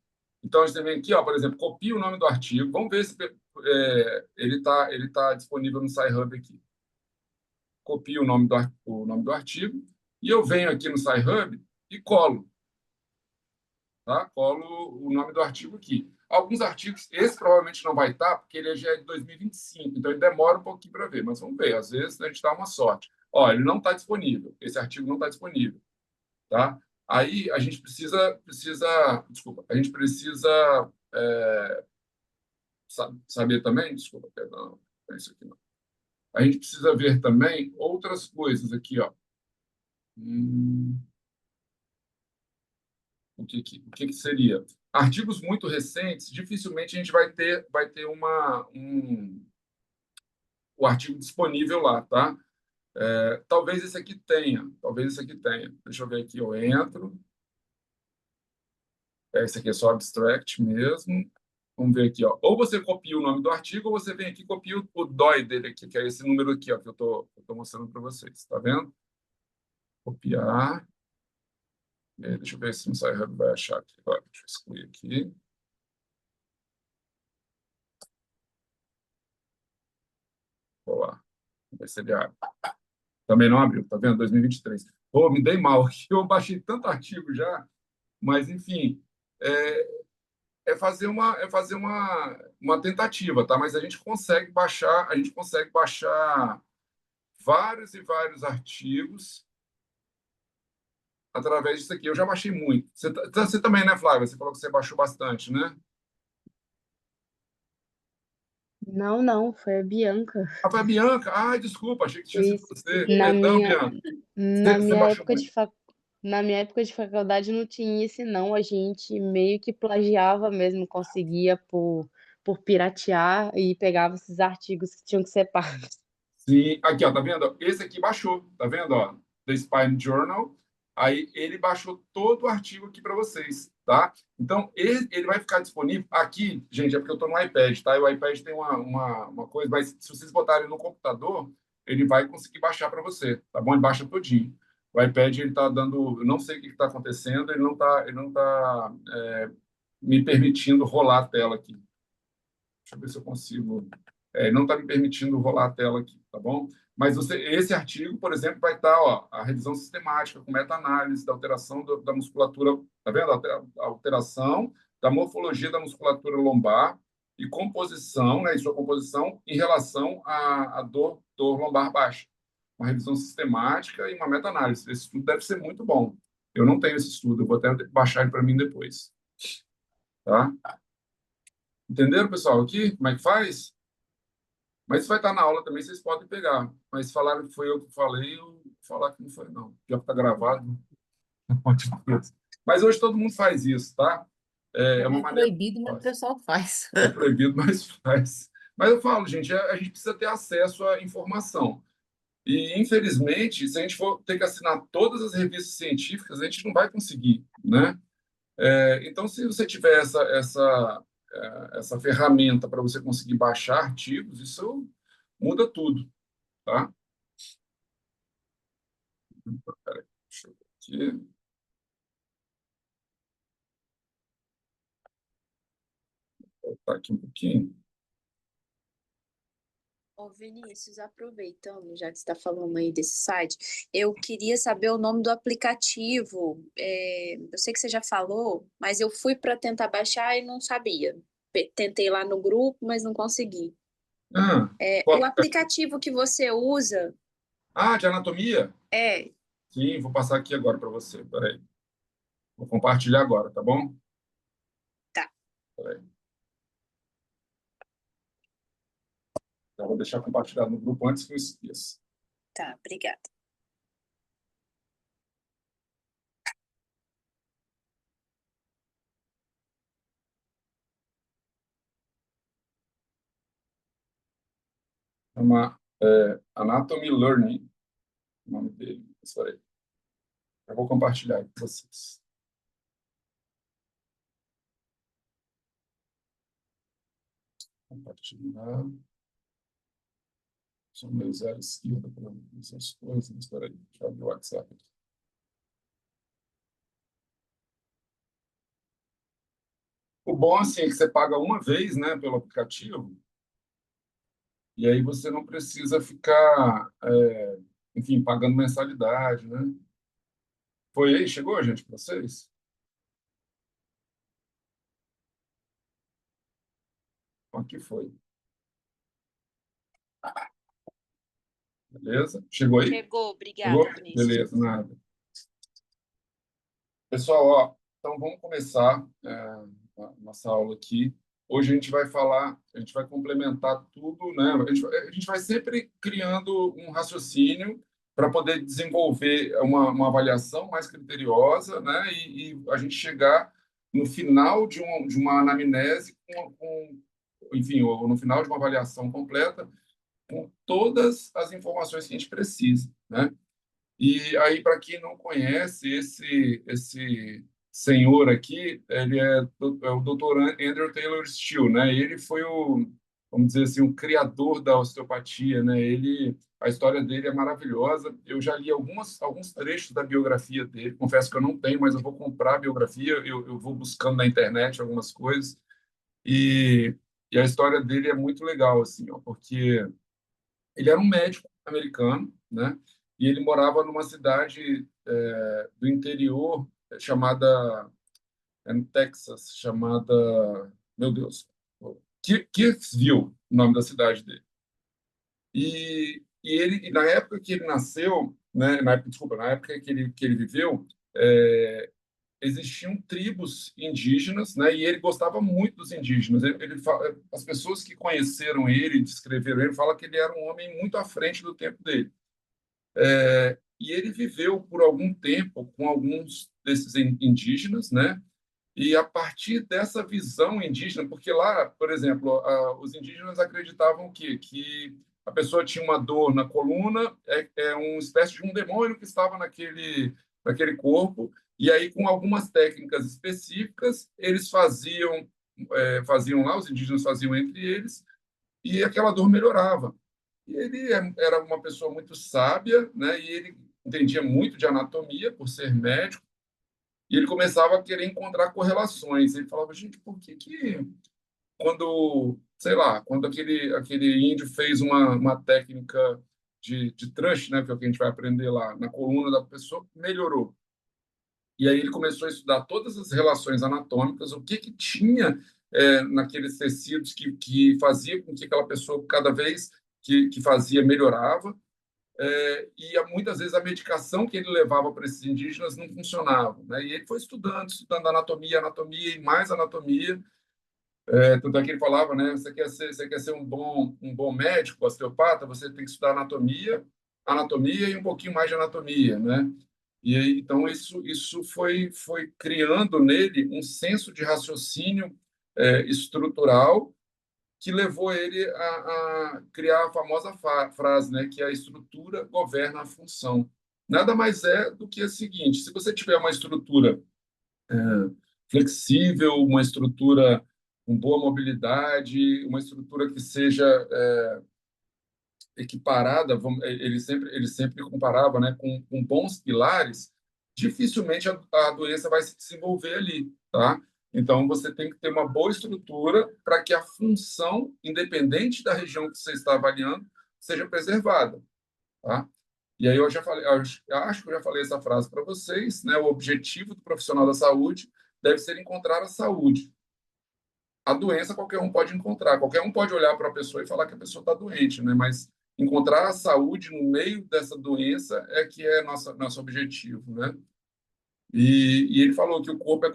Então a gente vem aqui, ó, por exemplo, copia o nome do artigo. Vamos ver se ele tá disponível no SciHub aqui. Copio o nome do artigo e eu venho aqui no SciHub e colo, tá? Colo o nome do artigo aqui. Alguns artigos, esse provavelmente não vai estar, porque ele já é de 2025, então ele demora um pouquinho para ver, mas vamos ver, às vezes a gente dá uma sorte. Ó, ele não está disponível, esse artigo não está disponível, tá? Aí a gente desculpa, a gente precisa saber também, desculpa, perdão, não é isso aqui não. A gente precisa ver também outras coisas aqui, ó. O que seria? Artigos muito recentes, dificilmente a gente vai ter o artigo disponível lá, tá? Talvez esse aqui tenha, Deixa eu ver aqui, eu entro. Esse aqui é só abstract mesmo. Vamos ver aqui, ó. Ou você copia o nome do artigo, ou você vem aqui e copia o DOI dele aqui, que é esse número aqui, ó, que eu tô mostrando para vocês. Tá vendo? Copiar. E aí, deixa eu ver se o SciHub vai achar aqui. Ó, deixa eu excluir aqui. Vou lá. Vamos ver se ele abre. Também não abriu, tá vendo? 2023. Pô, me dei mal. Eu baixei tanto artigo já, mas, enfim, é fazer uma tentativa, tá? Mas a gente consegue baixar vários e vários artigos através disso aqui. Eu já baixei muito. Você também, né, Flávia? Você falou que você baixou bastante, né? Não, não, foi a Bianca. Ah, foi a Bianca. Ai, desculpa, achei que tinha sido Isso. você. Na Perdão, minha, Bianca. na Você minha baixou época muito. na minha época de faculdade não tinha isso, não. A gente meio que plagiava mesmo, conseguia por piratear e pegava esses artigos que tinham que ser pagos. Sim, aqui, ó, tá vendo? Esse aqui baixou, tá vendo, ó? The Spine Journal. Aí ele baixou todo o artigo aqui para vocês, tá? Então, ele vai ficar disponível aqui, gente, é porque eu estou no iPad, tá? E o iPad tem uma coisa, mas se vocês botarem no computador, ele vai conseguir baixar para você, tá bom? Ele baixa todinho. O iPad, ele tá dando, eu não sei o que está acontecendo, ele não tá me permitindo rolar a tela aqui. Deixa eu ver se eu consigo. Não está me permitindo rolar a tela aqui, tá bom? Mas esse artigo, por exemplo, vai estar, ó, a revisão sistemática com meta-análise da alteração da musculatura, tá vendo? A alteração da morfologia da musculatura lombar e composição, né, e sua composição em relação à dor lombar baixa. Uma revisão sistemática e uma meta-análise. Esse estudo deve ser muito bom. Eu não tenho esse estudo, eu vou até baixar ele para mim depois. Tá? Entenderam, pessoal, aqui? Como é que faz? Mas isso vai estar na aula também, vocês podem pegar. Mas falaram que foi eu que falei, eu vou falar que não foi, não. Já está gravado. Mas hoje todo mundo faz isso, tá? É uma É maneira proibido, mas o fácil. pessoal faz. É proibido, mas faz. Mas eu falo, gente, a gente precisa ter acesso à informação. E, infelizmente, se a gente for ter que assinar todas as revistas científicas, a gente não vai conseguir, né? Então, se você tiver essa ferramenta para você conseguir baixar artigos, isso muda tudo, tá? Peraí, deixa eu ver aqui. Vou voltar aqui um pouquinho. Ô, Vinícius, aproveitando, já que você está falando aí desse site, eu queria saber o nome do aplicativo. Eu sei que você já falou, mas eu fui para tentar baixar e não sabia. Tentei lá no grupo, mas não consegui. Ah, O aplicativo que você usa de anatomia? é. Sim, vou passar aqui agora para você. Peraí. Vou compartilhar agora, tá bom? Tá, Peraí. Já vou deixar compartilhado no grupo antes que eu esqueça. tá, obrigada. Chama Anatomy Learning, o nome dele. Espera aí. Eu vou compartilhar aí com vocês. Compartilhar. Só meu zero esquerda para essas coisas. Espera aí, deixa eu abrir o WhatsApp aqui. O bom assim, é que você paga uma vez, né, pelo aplicativo, e aí você não precisa ficar, enfim, pagando mensalidade, né? Foi aí? Chegou, gente, para vocês? Aqui foi. Beleza? Chegou aí? Chegou, Chegou? obrigada, Vinícius. Beleza, nada. Pessoal, ó, então vamos começar a nossa aula aqui. Hoje a gente vai falar, a gente vai complementar tudo, né? A gente vai sempre criando um raciocínio para poder desenvolver uma avaliação mais criteriosa, né? E a gente chegar no final de uma anamnese enfim, ou no final de uma avaliação completa com todas as informações que a gente precisa, né? E aí, para quem não conhece, senhor aqui, ele é o Dr. Andrew Taylor Still, né? Ele foi vamos dizer assim, o criador da osteopatia, né? A história dele é maravilhosa. Eu já li alguns trechos da biografia dele. Confesso que eu não tenho, mas eu vou comprar a biografia. Eu vou buscando na internet algumas coisas e, e a história dele é muito legal, assim, ó, porque ele era um médico americano, né? E ele morava numa cidade do interior chamada no Texas, chamada, meu Deus, Kirksville, o nome da cidade dele. E na época que ele nasceu, né, desculpa, na época que ele viveu, existiam tribos indígenas, né, e ele gostava muito dos indígenas. As pessoas que conheceram ele, descreveram ele, falam que ele era um homem muito à frente do tempo dele. E ele viveu por algum tempo com alguns desses indígenas, né? E a partir dessa visão indígena, porque lá, por exemplo, os indígenas acreditavam que a pessoa tinha uma dor na coluna, é uma espécie de um demônio que estava naquele corpo, e aí, com algumas técnicas específicas, eles faziam lá, os indígenas faziam entre eles, e aquela dor melhorava. E ele era uma pessoa muito sábia, né? E ele entendia muito de anatomia, por ser médico, e ele começava a querer encontrar correlações. Ele falava, gente, por que quando, sei lá, quando aquele índio fez uma técnica de thrush, né, que é o que a gente vai aprender lá, na coluna da pessoa, melhorou. E aí ele começou a estudar todas as relações anatômicas, o que tinha naqueles tecidos que fazia com que aquela pessoa, cada vez que fazia, melhorava. E muitas vezes a medicação que ele levava para esses indígenas não funcionava, né? E ele foi estudando anatomia e mais anatomia. Tanto é que ele falava, né? Você quer ser um bom médico, osteopata, você tem que estudar anatomia e um pouquinho mais de anatomia, né? E aí, então isso foi criando nele um senso de raciocínio estrutural que levou ele a criar a famosa frase, né, que a estrutura governa a função. Nada mais é do que o seguinte: se você tiver uma estrutura flexível, uma estrutura com boa mobilidade, uma estrutura que seja equiparada, ele sempre comparava, né, com bons pilares, dificilmente a doença vai se desenvolver ali, tá? Então, você tem que ter uma boa estrutura para que a função, independente da região que você está avaliando, seja preservada, tá? E aí eu já falei, acho que eu já falei essa frase para vocês, né? O objetivo do profissional da saúde deve ser encontrar a saúde. A doença qualquer um pode encontrar, qualquer um pode olhar para a pessoa e falar que a pessoa está doente, né? Mas encontrar a saúde no meio dessa doença é que é nosso objetivo, né? E ele falou que o corpo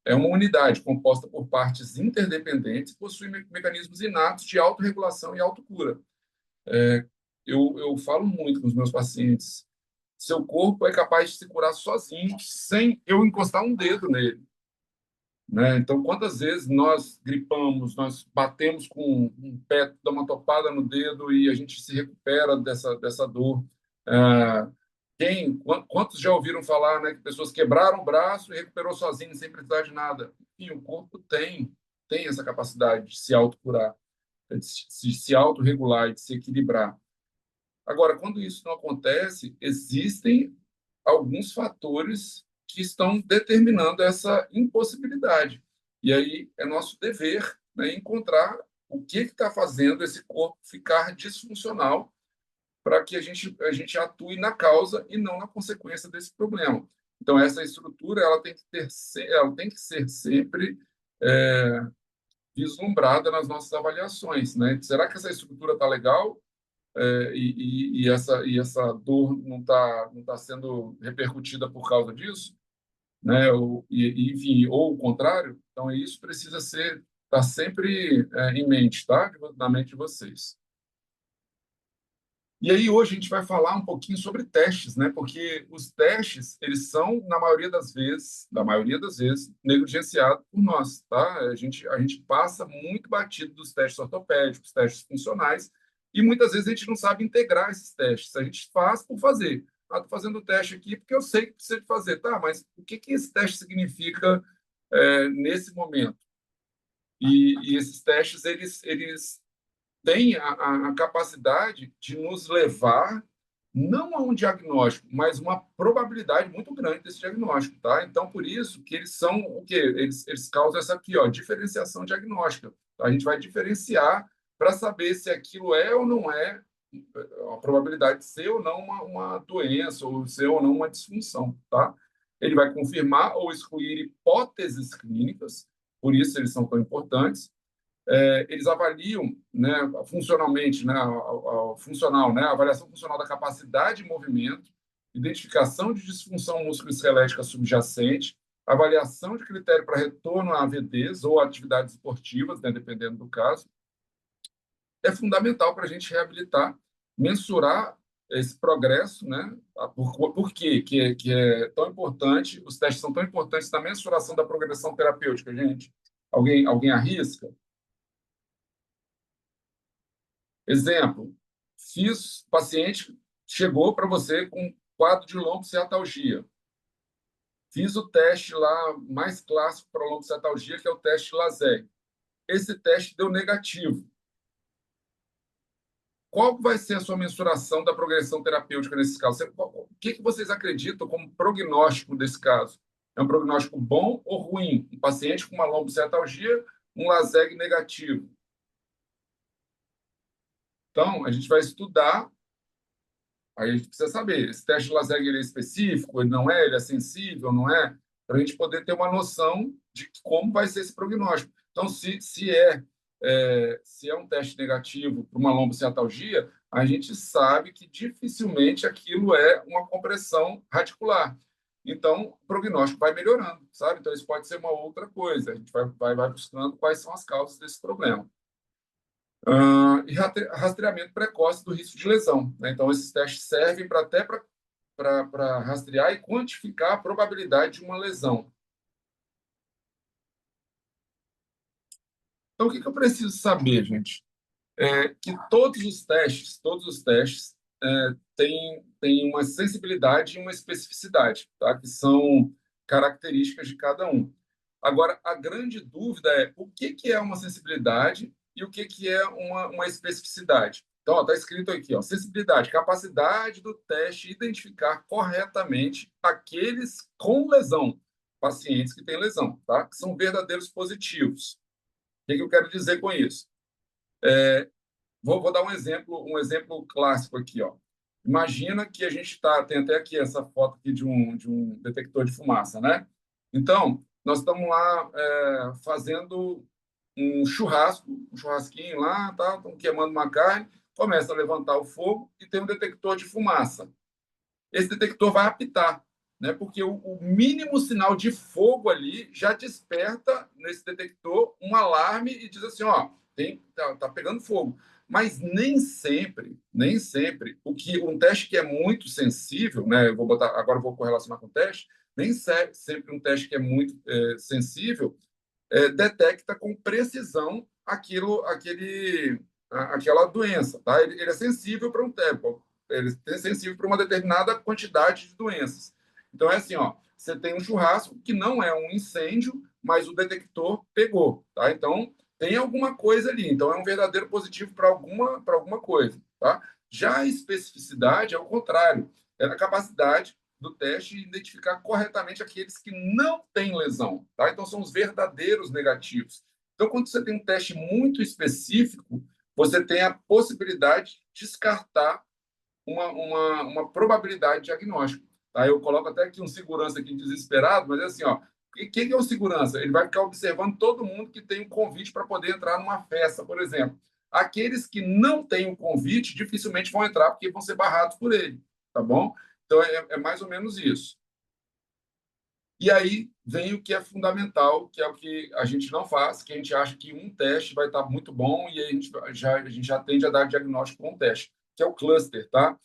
é uma unidade composta por partes interdependentes, possui mecanismos inatos de autorregulação e autocura. Eu falo muito com os meus pacientes: seu corpo é capaz de se curar sozinho, sem eu encostar um dedo nele, né? Então, quantas vezes nós gripamos, nós batemos com um pé, dá uma topada no dedo e a gente se recupera dessa dor? Ah, quantos já ouviram falar, né, que pessoas quebraram o braço e recuperou sozinho, sem precisar de nada? Enfim, o corpo tem essa capacidade de se autocurar, de se autorregular e de se equilibrar. Agora, quando isso não acontece, existem alguns fatores que estão determinando essa impossibilidade. E aí é nosso dever, né, encontrar o que está fazendo esse corpo ficar disfuncional para que a gente atue na causa e não na consequência desse problema. Então, essa estrutura ela tem que ser sempre vislumbrada nas nossas avaliações, né? Será que essa estrutura está legal? Essa dor não tá sendo repercutida por causa disso, né? Enfim, ou o contrário. Então, isso precisa estar sempre em mente, tá? Na mente de vocês. E aí, hoje, a gente vai falar um pouquinho sobre testes, né? Porque os testes, eles são, na maioria das vezes, negligenciados por nós, tá? A gente passa muito batido dos testes ortopédicos, testes funcionais, e muitas vezes a gente não sabe integrar esses testes. A gente faz por fazer, Estou fazendo o teste aqui porque eu sei que precisa de fazer. Tá, mas o que esse teste significa nesse momento? E esses testes, eles têm a capacidade de nos levar não a um diagnóstico, mas uma probabilidade muito grande desse diagnóstico, tá? Então, por isso que eles são o quê? Eles causam essa aqui, ó, diferenciação diagnóstica. A gente vai diferenciar para saber se aquilo é ou não é a probabilidade de ser ou não uma doença, ou ser ou não uma disfunção, tá? Ele vai confirmar ou excluir hipóteses clínicas, por isso eles são tão importantes. Eles avaliam, né, funcionalmente, né, funcional, né, a avaliação funcional da capacidade de movimento, identificação de disfunção musculoesquelética subjacente, avaliação de critério para retorno a AVDs ou atividades esportivas, né, dependendo do caso. É fundamental para a gente reabilitar, mensurar esse progresso, né? Por quê que é tão importante, os testes são tão importantes na mensuração da progressão terapêutica, gente? Alguém arrisca? Exemplo, paciente chegou para você com quadro de lombociatalgia. Fiz o teste lá mais clássico para lombociatalgia, que é o teste LASEG. Esse teste deu negativo. Qual vai ser a sua mensuração da progressão terapêutica nesse caso? O que vocês acreditam como prognóstico desse caso? É um prognóstico bom ou ruim? Um paciente com uma lombociatalgia, um LASEG negativo. Então, a gente vai estudar. Aí a gente precisa saber, esse teste de LASEG ele é específico, ele não é, ele é sensível, não é? Para a gente poder ter uma noção de como vai ser esse prognóstico. Então, se é um teste negativo para uma lombociatalgia, a gente sabe que dificilmente aquilo é uma compressão radicular. Então, o prognóstico vai melhorando, sabe? Então, isso pode ser uma outra coisa. A gente vai buscando quais são as causas desse problema. E rastreamento precoce do risco de lesão, né? Então, esses testes servem para rastrear e quantificar a probabilidade de uma lesão. Então, o que eu preciso saber, gente? Que todos os testes têm uma sensibilidade e uma especificidade, tá? Que são características de cada um. Agora, a grande dúvida é o que é uma sensibilidade e o que é uma especificidade. Então, está escrito aqui, ó, sensibilidade, capacidade do teste identificar corretamente aqueles com lesão, pacientes que têm lesão, tá? Que são verdadeiros positivos. O que eu quero dizer com isso? Vou dar um exemplo clássico aqui, ó. Imagina que a gente tem até aqui essa foto aqui de um detector de fumaça, né? Então, nós estamos lá fazendo um churrasquinho lá, tá? Estamos queimando uma carne, começa a levantar o fogo e tem um detector de fumaça. Esse detector vai apitar, né? Porque o mínimo sinal de fogo ali já desperta nesse detector um alarme e diz assim, ó, tá pegando fogo. Mas nem sempre, um teste que é muito sensível, né? Agora eu vou correlacionar com o teste, nem sempre um teste que é muito sensível detecta com precisão aquela doença, tá? Ele é sensível para um tempo, ele é sensível para uma determinada quantidade de doenças. Então é assim, ó, você tem um churrasco que não é um incêndio, mas o detector pegou, tá? Então tem alguma coisa ali. Então é um verdadeiro positivo para alguma coisa, tá? Já a especificidade é o contrário, é a capacidade do teste e identificar corretamente aqueles que não têm lesão, tá? Então são os verdadeiros negativos. Então, quando você tem um teste muito específico, você tem a possibilidade de descartar uma probabilidade diagnóstica. Tá? Eu coloco até aqui um segurança aqui desesperado, mas é assim, ó, quem é o segurança? Ele vai ficar observando todo mundo que tem um convite para poder entrar numa festa, por exemplo. Aqueles que não têm o convite dificilmente vão entrar porque vão ser barrados por ele, tá bom? Então, é mais ou menos isso. E aí vem o que é fundamental, que é o que a gente não faz, que a gente acha que um teste vai estar muito bom e aí a gente já tende a dar diagnóstico com um teste, que é o cluster, tá?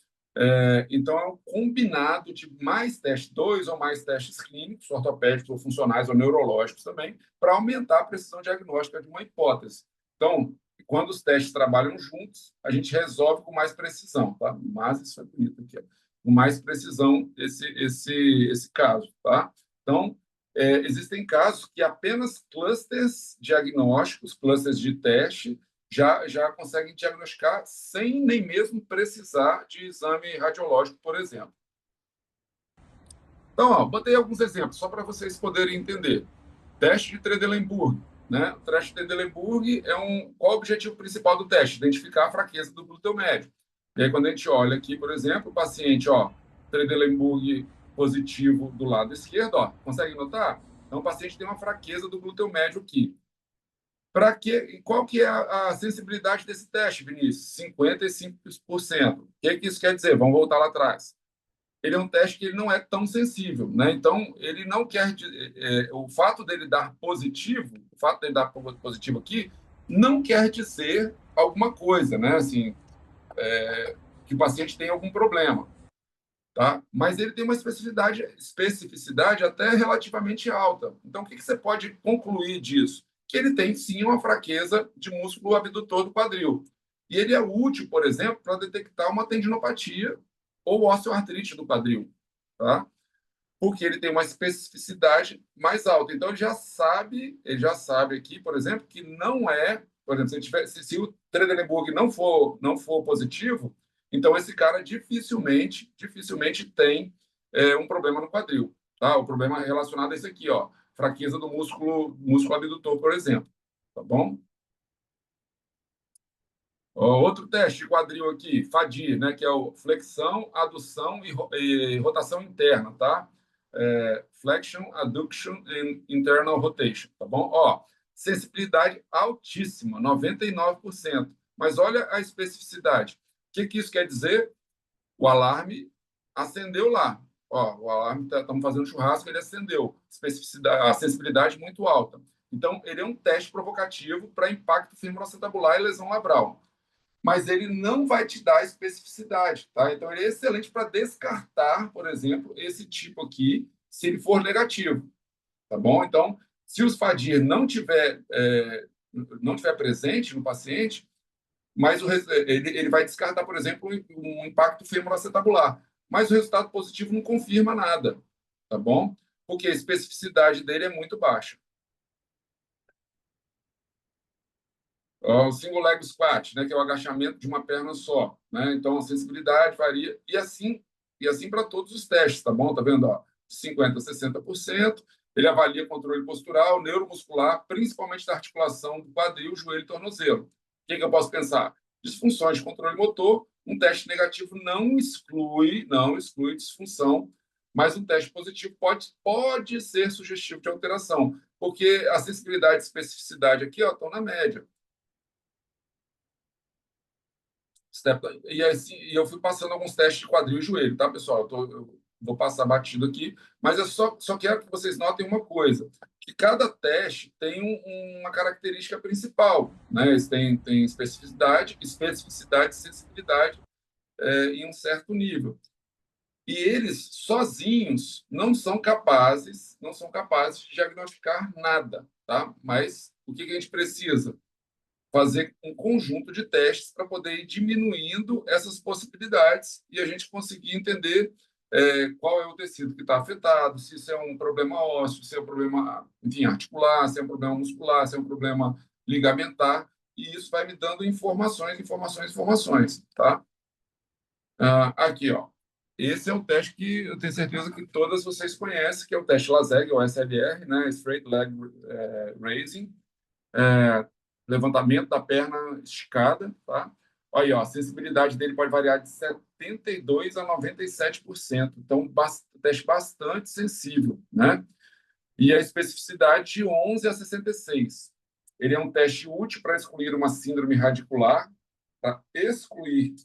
Então, é um combinado de mais testes, 2 ou mais testes clínicos, ortopédicos ou funcionais ou neurológicos também, para aumentar a precisão diagnóstica de uma hipótese. Então, quando os testes trabalham juntos, a gente resolve com mais precisão, tá? Mas isso é bonito aqui, ó. com mais precisão esse caso, tá? Então, existem casos que apenas clusters diagnósticos, clusters de teste, já conseguem diagnosticar sem nem mesmo precisar de exame radiológico, por exemplo. Então, ó, botei alguns exemplos só para vocês poderem entender. Teste de Trendelenburg, né? O teste de Trendelenburg qual é o objetivo principal do teste? Identificar a fraqueza do glúteo médio. E aí, quando a gente olha aqui, por exemplo, o paciente, ó, Trendelenburg positivo do lado esquerdo, ó, consegue notar? Então, o paciente tem uma fraqueza do glúteo médio aqui. Qual que é a sensibilidade desse teste, Vinícius? 55%. O que isso quer dizer? Vamos voltar lá atrás. Ele é um teste que ele não é tão sensível, né? Então, ele não quer... o fato dele dar positivo, o fato dele dar positivo aqui, não quer dizer alguma coisa, né? Assim, que o paciente tem algum problema, tá? Mas ele tem uma especificidade até relativamente alta. Então, o que você pode concluir disso? Que ele tem, sim, uma fraqueza de músculo abdutor do quadril. E ele é útil, por exemplo, para detectar uma tendinopatia ou osteoartrite do quadril, tá? Porque ele tem uma especificidade mais alta. Então, ele já sabe aqui, por exemplo, que não é... Por exemplo, se o Trendelenburg não for positivo, então esse cara dificilmente tem um problema no quadril, tá? O problema é relacionado a isso aqui, ó, fraqueza do músculo abdutor, por exemplo, tá bom? Outro teste de quadril aqui, FADIR, né, que é o flexão, adução e rotação interna, tá? Flexion, adduction and internal rotation, tá bom? Ó, sensibilidade altíssima, 99%. Mas olha a especificidade. O que isso quer dizer? O alarme acendeu lá. Ó, o alarme, estamos fazendo churrasco, ele acendeu. A sensibilidade muito alta. Então, ele é um teste provocativo para impacto femoroacetabular e lesão labral. Mas ele não vai te dar especificidade, tá? Então, ele é excelente para descartar, por exemplo, esse tipo aqui, se ele for negativo, tá bom? Então, se o FADIR não tiver presente no paciente, mas ele vai descartar, por exemplo, um impacto femoroacetabular. Mas o resultado positivo não confirma nada, tá bom? Porque a especificidade dele é muito baixa. O single leg squat, né, que é o agachamento de uma perna só, né? Então a sensibilidade varia e assim para todos os testes, tá bom? Tá vendo, ó? 50 a 60%. Ele avalia controle postural, neuromuscular, principalmente da articulação do quadril, joelho e tornozelo. O que eu posso pensar? Disfunções de controle motor. Um teste negativo não exclui disfunção, mas um teste positivo pode ser sugestivo de alteração, porque a sensibilidade e especificidade aqui, ó, estão na média. E assim, eu fui passando alguns testes de quadril e joelho, tá, pessoal? Eu vou passar batido aqui, mas eu só quero que vocês notem uma coisa, que cada teste tem uma característica principal, né? Eles têm especificidade e sensibilidade em um certo nível. E eles, sozinhos, não são capazes de diagnosticar nada, tá? Mas o que a gente precisa? Fazer um conjunto de testes para poder ir diminuindo essas possibilidades e a gente conseguir entender qual é o tecido que está afetado, se isso é um problema ósseo, se é um problema, enfim, articular, se é um problema muscular, se é um problema ligamentar, e isso vai me dando informações, tá? Aqui, ó. Esse é o teste que eu tenho certeza que todas vocês conhecem, que é o teste LASEG, ou SLR, né? Straight Leg Raising. Levantamento da perna esticada, tá? Aí, ó, a sensibilidade dele pode variar de 72% a 97%. Então, teste bastante sensível, né? E a especificidade de 11 a 66. Ele é um teste útil para excluir uma síndrome radicular, para excluir,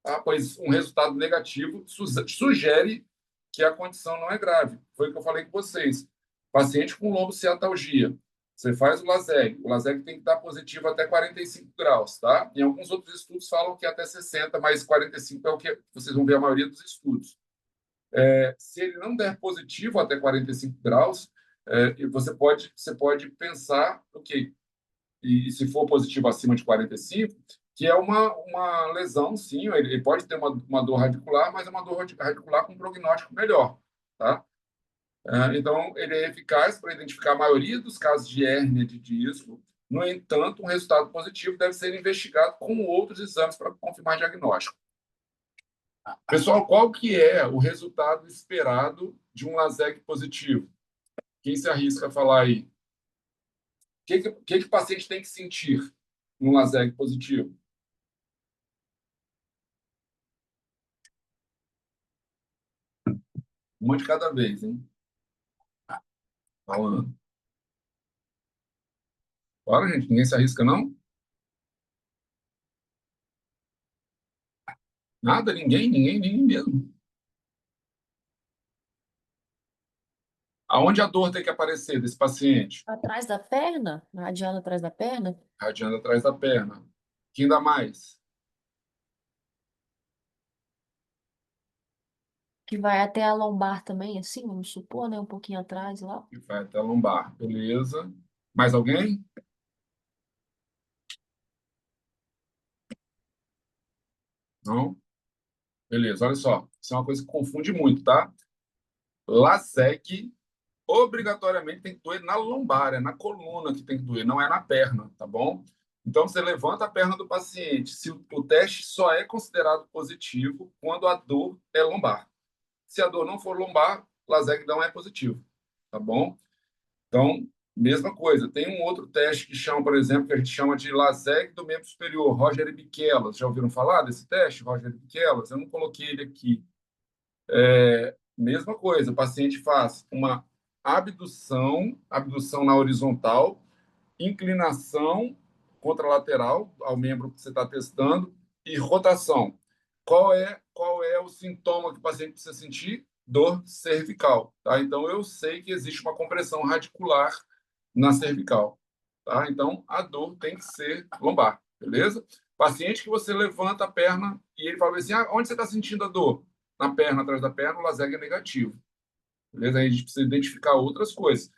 tá? Pois um resultado negativo sugere que a condição não é grave. Foi o que eu falei com vocês. Paciente com lombociatalgia. Você faz o LASEG tem que estar positivo até 45 graus, tá? Em alguns outros estudos falam que até 60, mas 45 é o que vocês vão ver a maioria dos estudos. Se ele não der positivo até 45 graus, você pode pensar, ok, e se for positivo acima de 45, que é uma lesão, sim, ele pode ter uma dor radicular, mas é uma dor radicular com prognóstico melhor, tá? Então, ele é eficaz para identificar a maioria dos casos de hérnia de disco. No entanto, um resultado positivo deve ser investigado com outros exames para confirmar diagnóstico. Pessoal, qual que é o resultado esperado de um LASEG positivo? Quem se arrisca a falar aí? O que o paciente tem que sentir num LASEG positivo? Uma de cada vez, hein? Falando. Bora, gente, ninguém se arrisca, não? Nada, ninguém mesmo. Aonde a dor tem que aparecer desse paciente? Atrás da perna? Radiando atrás da perna? Radiando atrás da perna. Quem dá mais? Que vai até a lombar também, assim, vamos supor, né? Um pouquinho atrás lá. Que vai até a lombar. Beleza. Mais alguém? Não? Beleza, olha só. Isso é uma coisa que confunde muito, tá? LASEG obrigatoriamente tem que doer na lombar, é na coluna que tem que doer, não é na perna, tá bom? Então, você levanta a perna do paciente. Se o teste só é considerado positivo quando a dor é lombar. Se a dor não for lombar, LASEG não é positivo, tá bom? Então, mesma coisa. Tem um outro teste que chama, por exemplo, que a gente chama de LASEG do membro superior, Roger e Biquelas. Já ouviram falar desse teste, Roger e Biquelas? Eu não coloquei ele aqui. Mesma coisa, o paciente faz uma abdução na horizontal, inclinação contralateral ao membro que você está testando e rotação. Qual é o sintoma que o paciente precisa sentir? Dor cervical, tá? Então, eu sei que existe uma compressão radicular na cervical, tá? Então, a dor tem que ser lombar, beleza? Paciente que você levanta a perna e ele fala assim, onde você está sentindo a dor? Na perna, atrás da perna, o LASEG é negativo. Beleza? Aí a gente precisa identificar outras coisas.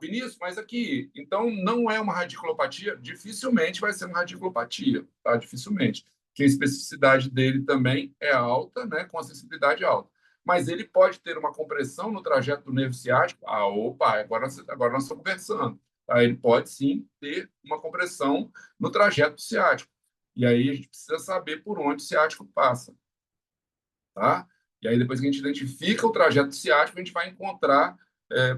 Vinícius, mas aqui, então não é uma radiculopatia? Dificilmente vai ser uma radiculopatia, tá? Dificilmente. Que a especificidade dele também é alta, né? Com a sensibilidade alta. Mas ele pode ter uma compressão no trajeto do nervo ciático. Opa, agora nós estamos conversando. Tá? Ele pode sim ter uma compressão no trajeto ciático. E aí a gente precisa saber por onde o ciático passa, tá? E aí, depois que a gente identifica o trajeto ciático, a gente vai encontrar,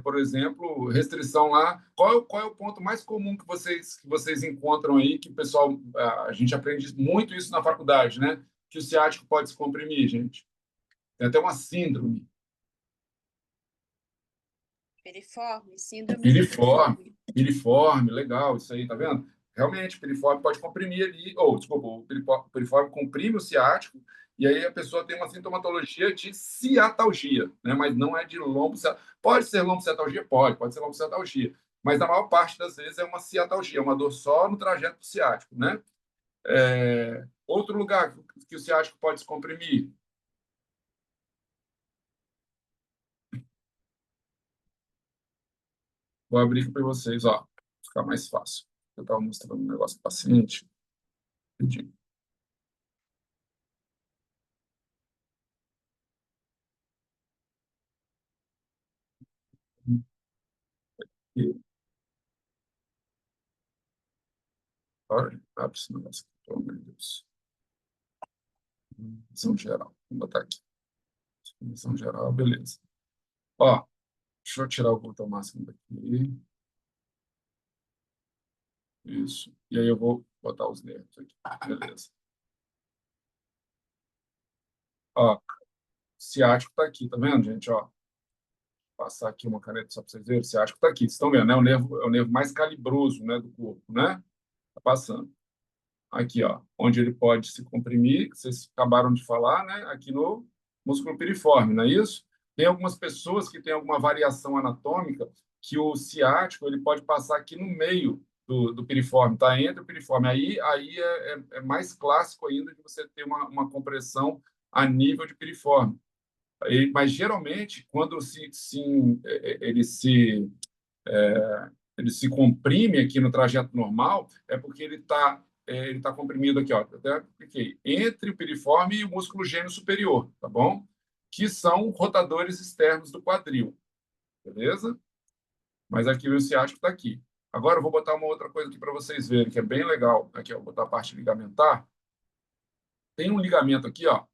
por exemplo, restrição lá. Qual é o ponto mais comum que vocês encontram aí, que o pessoal, a gente aprende muito isso na faculdade, né? Que o ciático pode se comprimir, gente. Tem até uma síndrome. Piriforme, síndrome de Piriforme, piriforme. piriforme, legal, isso aí, tá vendo? Realmente, o piriforme pode comprimir ali, ou, desculpa, o piriforme comprime o ciático, e aí a pessoa tem uma sintomatologia de ciatalgia, né? Mas não é de lombociatalgia. Pode ser lombociatalgia? Pode ser lombociatalgia, mas na maior parte das vezes é uma ciatalgia, uma dor só no trajeto ciático, né? Outro lugar que o ciático pode se comprimir. Vou abrir aqui para vocês, ó, ficar mais fácil. Eu estava mostrando um negócio do paciente. Rapidinho. E, olha, abre esse negócio aqui, pelo amor de Deus. Visão geral. Vou botar aqui. Visão geral, beleza. Ó, deixa eu tirar o botão máximo daqui. Isso. E aí eu vou botar os nervos aqui. Beleza. Ó, ciático tá aqui, tá vendo, gente? Ó, passar aqui uma caneta só para vocês verem. O ciático tá aqui. Vocês estão vendo, né? É o nervo mais calibroso, né, do corpo, né? Tá passando. Aqui, ó, onde ele pode se comprimir, que vocês acabaram de falar, né? Aqui no músculo piriforme, não é isso? Tem algumas pessoas que têm alguma variação anatômica que o ciático ele pode passar aqui no meio do piriforme, tá? Entre o piriforme. Aí é mais clássico ainda de você ter uma compressão a nível de piriforme. Mas geralmente, quando ele se comprime aqui no trajeto normal, é porque ele está ele está comprimido aqui, ó, até cliquei, entre o piriforme e o músculo gêmeo superior, tá bom? Que são rotadores externos do quadril, beleza? Mas aqui o ciático está aqui. Agora eu vou botar uma outra coisa aqui para vocês verem, que é bem legal. Aqui, ó, vou botar a parte ligamentar. Tem um ligamento aqui, ó,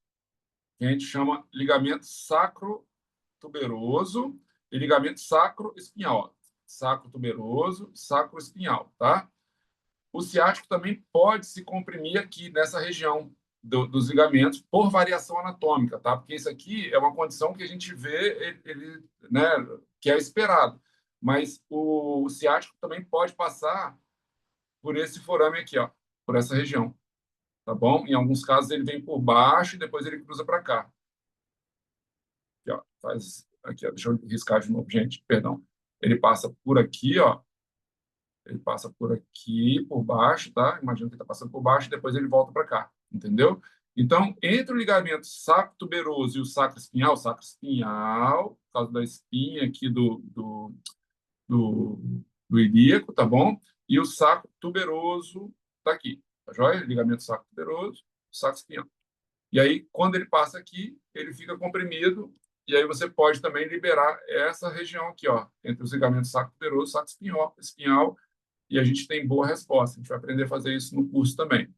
que a gente chama ligamento sacro-tuberoso e ligamento sacro-espinhal. Sacro-tuberoso, sacro-espinhal, tá? O ciático também pode se comprimir aqui nessa região dos ligamentos por variação anatômica, tá? Porque isso aqui é uma condição que a gente vê, né, que é esperado. Mas o ciático também pode passar por esse forame aqui, ó, por essa região, tá bom? Em alguns casos ele vem por baixo e depois ele cruza para cá. Aqui, ó, faz aqui, ó, deixa eu riscar de novo, gente, perdão. Ele passa por aqui, ó. Ele passa por aqui, por baixo, tá? Imagina que ele está passando por baixo, e depois ele volta para cá, entendeu? Então, entre o ligamento sacro tuberoso e o sacro espinhal, por causa da espinha aqui do ilíaco, tá bom? E o sacro tuberoso tá aqui, tá joia? Ligamento sacro tuberoso, sacro espinhal. E aí, quando ele passa aqui, ele fica comprimido, e aí você pode também liberar essa região aqui, ó, entre os ligamentos sacro tuberoso e sacro espinhal, e a gente tem boa resposta. A gente vai aprender a fazer isso no curso também.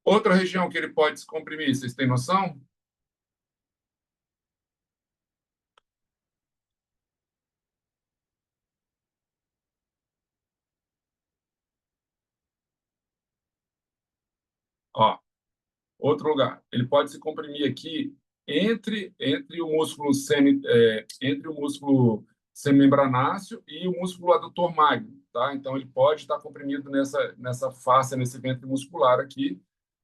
Outra região que ele pode se comprimir, vocês têm noção? Ó, outro lugar. Ele pode se comprimir aqui entre o músculo entre o músculo semimembranáceo e o músculo adutor magno, tá? Então ele pode estar comprimido nessa face, nesse ventre muscular aqui.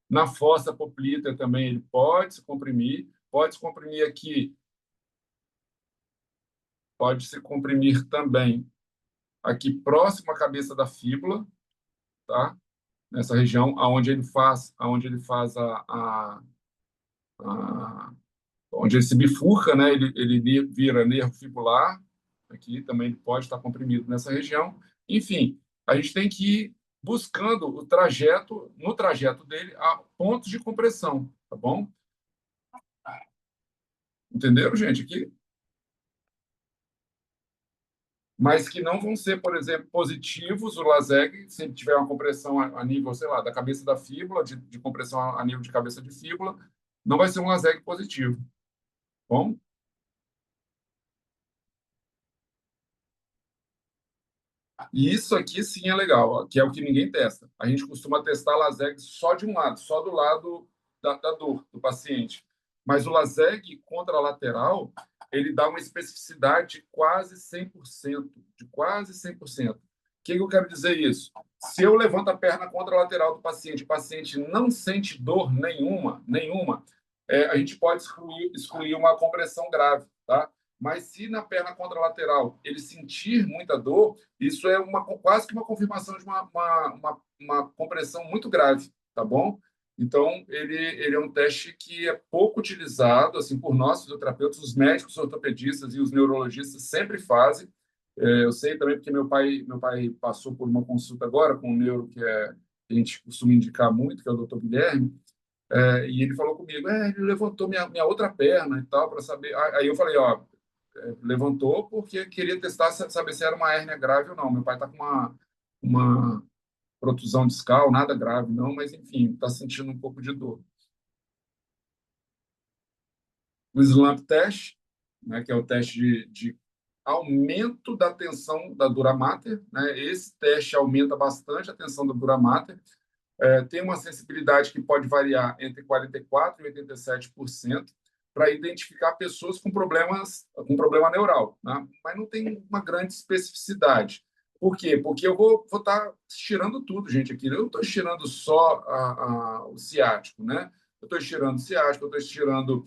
Na fossa poplítea também ele pode se comprimir aqui, pode se comprimir também aqui próximo à cabeça da fíbula, tá? Nessa região aonde ele faz onde ele se bifurca, né? Ele vira nervo fibular, aqui também ele pode estar comprimido nessa região. Enfim, a gente tem que ir buscando no trajeto dele, a pontos de compressão, tá bom? Entenderam, gente, aqui? Mas que não vão ser, por exemplo, positivos o LASEG, se tiver uma compressão a nível, sei lá, da cabeça da fíbula, de compressão a nível de cabeça de fíbula, não vai ser um LASEG positivo. Bom? E isso aqui sim é legal, ó, que é o que ninguém testa. A gente costuma testar LASEG só de um lado, só do lado da dor do paciente. Mas o LASEG contralateral, ele dá uma especificidade de quase 100%, de quase 100%. O que eu quero dizer isso? Se eu levanto a perna contralateral do paciente, o paciente não sente dor nenhuma, a gente pode excluir uma compressão grave, tá? Mas se na perna contralateral ele sentir muita dor, isso é quase que uma confirmação de uma compressão muito grave, tá bom? Então, ele é um teste que é pouco utilizado, assim, por nós, fisioterapeutas, os médicos, os ortopedistas e os neurologistas sempre fazem. Eu sei também porque meu pai passou por uma consulta agora com um neuro que a gente costuma indicar muito, que é o Dr. Guilherme, e ele falou comigo, ele levantou minha outra perna e tal, para saber. Aí eu falei, ó, levantou porque queria testar, saber se era uma hérnia grave ou não. Meu pai está com uma protusão discal, nada grave não, mas enfim, está sentindo um pouco de dor. O SLAMP test, né, que é o teste de aumento da tensão da dura mater, né? Esse teste aumenta bastante a tensão da dura mater. Tem uma sensibilidade que pode variar entre 44% e 87%, para identificar pessoas com problema neural, né? Mas não tem uma grande especificidade. Por quê? Porque eu vou estar tirando tudo, gente, aqui. Eu não estou tirando só o ciático, né? Eu estou tirando o ciático, eu estou tirando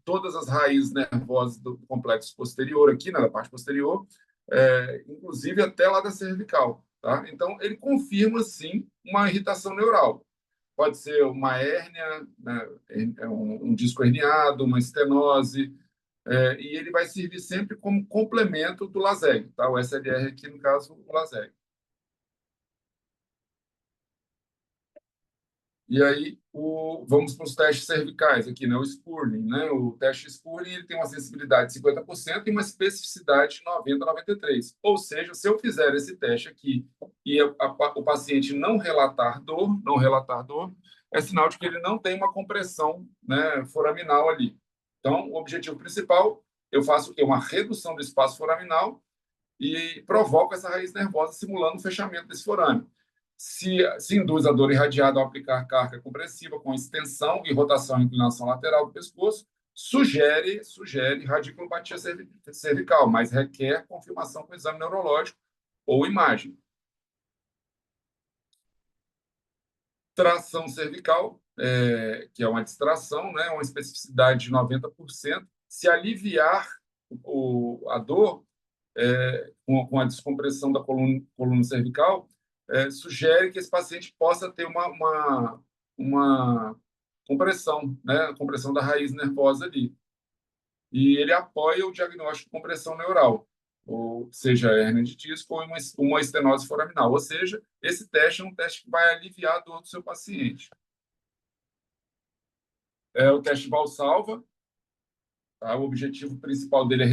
todas as raízes nervosas do complexo posterior aqui, na parte posterior, inclusive até lá da cervical, tá? Então, ele confirma, sim, uma irritação neural. Pode ser uma hérnia, né, um disco herniado, uma estenose, e ele vai servir sempre como complemento do LASEG, tá? O SLR aqui, no caso, o LASEG. E aí, vamos para os testes cervicais aqui, né? O Spurling, né? O teste Spurling ele tem uma sensibilidade de 50% e uma especificidade de 90 a 93%. Ou seja, se eu fizer esse teste aqui e o paciente não relatar dor, é sinal de que ele não tem uma compressão, né, foraminal ali. Então, o objetivo principal, eu faço o quê? Uma redução do espaço foraminal e provoco essa raiz nervosa simulando o fechamento desse forame. Se induz a dor irradiada ao aplicar carga compressiva com extensão e rotação e inclinação lateral do pescoço, sugere radiculopatia cervical, mas requer confirmação com exame neurológico ou imagem. Tração cervical, que é uma distração, né, uma especificidade de 90%. Se aliviar a dor com a descompressão da coluna cervical, sugere que esse paciente possa ter uma compressão, né, compressão da raiz nervosa ali. E ele apoia o diagnóstico de compressão neural, ou seja, hérnia de disco ou uma estenose foraminal. Ou seja, esse teste é um teste que vai aliviar a dor do seu paciente. O teste Valsalva, tá? O objetivo principal dele é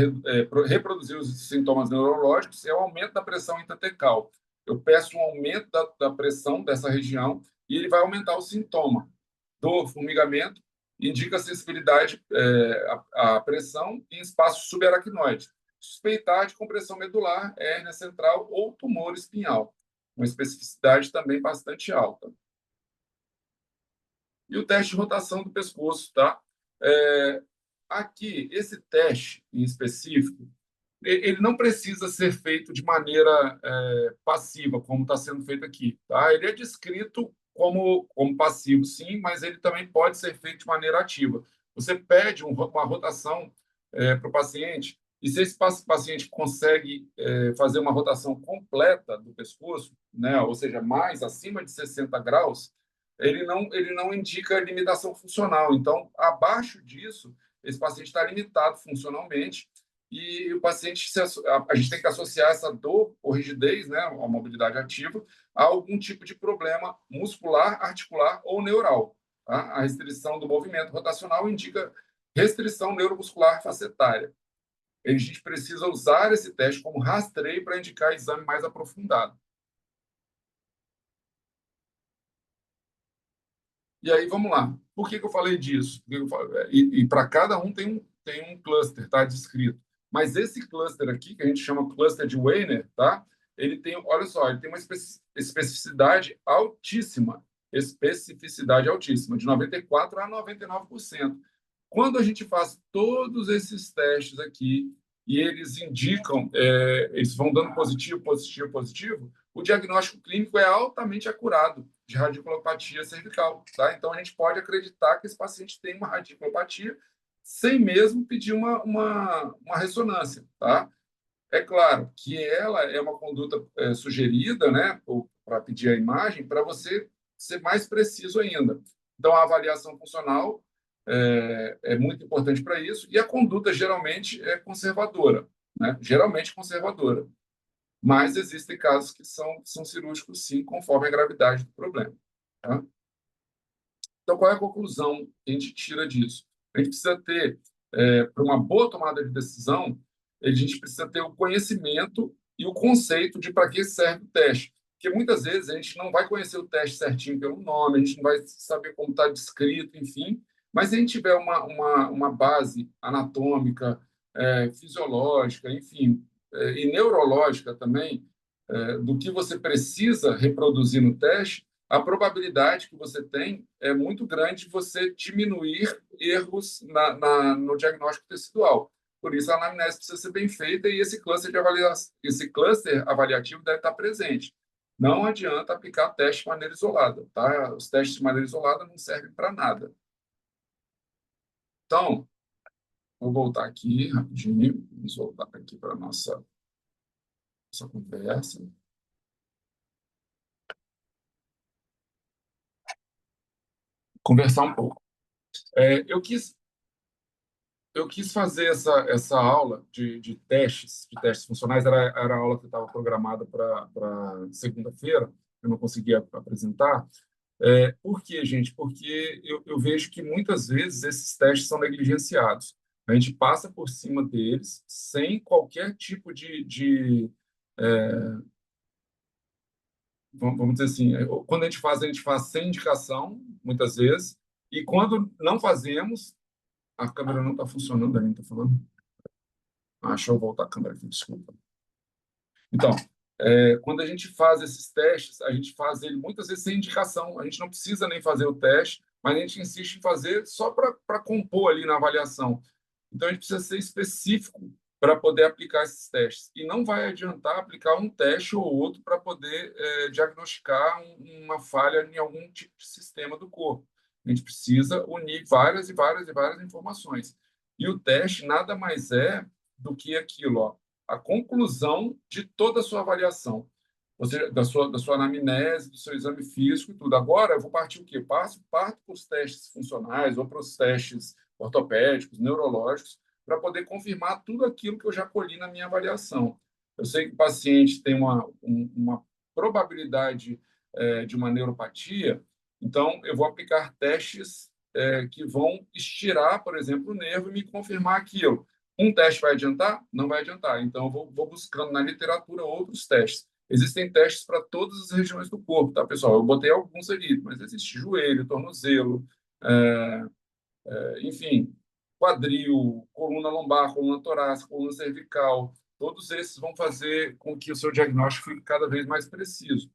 reproduzir os sintomas neurológicos, é o aumento da pressão intratecal. Eu peço um aumento da pressão dessa região e ele vai aumentar o sintoma. Dor, formigamento, indica sensibilidade à pressão em espaço subaracnoide. Suspeitar de compressão medular, hérnia central ou tumor espinhal, uma especificidade também bastante alta. E o teste de rotação do pescoço, tá? Aqui, esse teste em específico, ele não precisa ser feito de maneira passiva, como está sendo feito aqui. Tá? Ele é descrito como passivo, sim, mas ele também pode ser feito de maneira ativa. Você pede uma rotação para o paciente, e se esse paciente consegue fazer uma rotação completa do pescoço, né, ou seja, mais acima de 60 graus, ele não indica limitação funcional. Então, abaixo disso, esse paciente está limitado funcionalmente e o paciente, a gente tem que associar essa dor ou rigidez, né, a mobilidade ativa, a algum tipo de problema muscular, articular ou neural. Tá? A restrição do movimento rotacional indica restrição neuromuscular facetária. A gente precisa usar esse teste como rastreio para indicar exame mais aprofundado. E aí, vamos lá. Por que eu falei disso? E para cada um tem um cluster, tá, descrito. Mas esse cluster aqui, que a gente chama cluster de Wiener, tá? Ele tem, olha só, ele tem uma especificidade altíssima, de 94% a 99%. Quando a gente faz todos esses testes aqui e eles indicam, eles vão dando positivo, positivo, positivo, o diagnóstico clínico é altamente acurado de radiculopatia cervical. Tá? Então, a gente pode acreditar que esse paciente tem uma radiculopatia sem mesmo pedir uma ressonância. Tá? É claro que ela é uma conduta sugerida, né, para pedir a imagem, para você ser mais preciso ainda. Então, a avaliação funcional é muito importante para isso, e a conduta geralmente é conservadora, né? Geralmente conservadora. Mas existem casos que são cirúrgicos, sim, conforme a gravidade do problema. Tá? Então, qual é a conclusão que a gente tira disso? A gente precisa ter, para uma boa tomada de decisão, a gente precisa ter o conhecimento e o conceito de para que serve o teste. Porque muitas vezes a gente não vai conhecer o teste certinho pelo nome, a gente não vai saber como está descrito, enfim. Mas se a gente tiver uma base anatômica, fisiológica, enfim, e neurológica também, do que você precisa reproduzir no teste, a probabilidade que você tem é muito grande de você diminuir erros no diagnóstico tecidual. Por isso, a anamnese precisa ser bem feita e esse cluster avaliativo deve estar presente. Não adianta aplicar teste de maneira isolada. Tá? Os testes de maneira isolada não servem para nada. Então, vou voltar aqui rapidinho. Vamos voltar aqui para a nossa conversa. Conversar um pouco. Eu quis fazer essa aula de testes funcionais, era a aula que estava programada para segunda-feira, eu não conseguia apresentar, Por quê, gente? Porque eu vejo que muitas vezes esses testes são negligenciados. A gente passa por cima deles sem qualquer tipo vamos dizer assim, quando a gente faz sem indicação, muitas vezes, e quando não fazemos, a câmera não está funcionando ainda, está falando? Deixa eu voltar a câmera aqui, desculpa. Então, quando a gente faz esses testes, a gente faz ele muitas vezes sem indicação. A gente não precisa nem fazer o teste, mas a gente insiste em fazer só para compor ali na avaliação. Então, a gente precisa ser específico para poder aplicar esses testes. E não vai adiantar aplicar um teste ou outro para poder diagnosticar uma falha em algum tipo de sistema do corpo. A gente precisa unir várias e várias e várias informações. E o teste nada mais é do que aquilo, ó, a conclusão de toda a sua avaliação, ou seja, da sua anamnese, do seu exame físico e tudo. Agora, eu vou partir o quê? Parto para os testes funcionais ou para os testes ortopédicos, neurológicos, para poder confirmar tudo aquilo que eu já colhi na minha avaliação. Eu sei que o paciente tem uma probabilidade de uma neuropatia, então eu vou aplicar testes que vão estirar, por exemplo, o nervo e me confirmar aquilo. Um teste vai adiantar? Não vai adiantar. Então, eu vou buscando na literatura outros testes. Existem testes para todas as regiões do corpo, tá, pessoal? Eu botei alguns ali, mas existe joelho, tornozelo, é, enfim, quadril, coluna lombar, coluna torácica, coluna cervical. Todos esses vão fazer com que o seu diagnóstico fique cada vez mais preciso.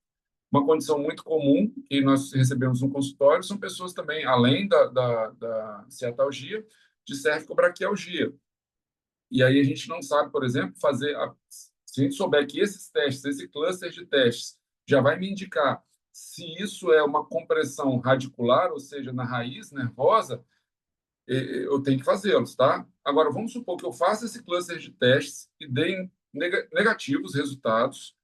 Uma condição muito comum que nós recebemos no consultório são pessoas também, além da ciatalgia, de cervicobraquialgia. E aí a gente não sabe, por exemplo, se a gente souber que esses testes, esse cluster de testes, já vai me indicar se isso é uma compressão radicular, ou seja, na raiz nervosa, eu tenho que fazê-los, tá? Agora, vamos supor que eu faça esse cluster de testes e deem negativos resultados.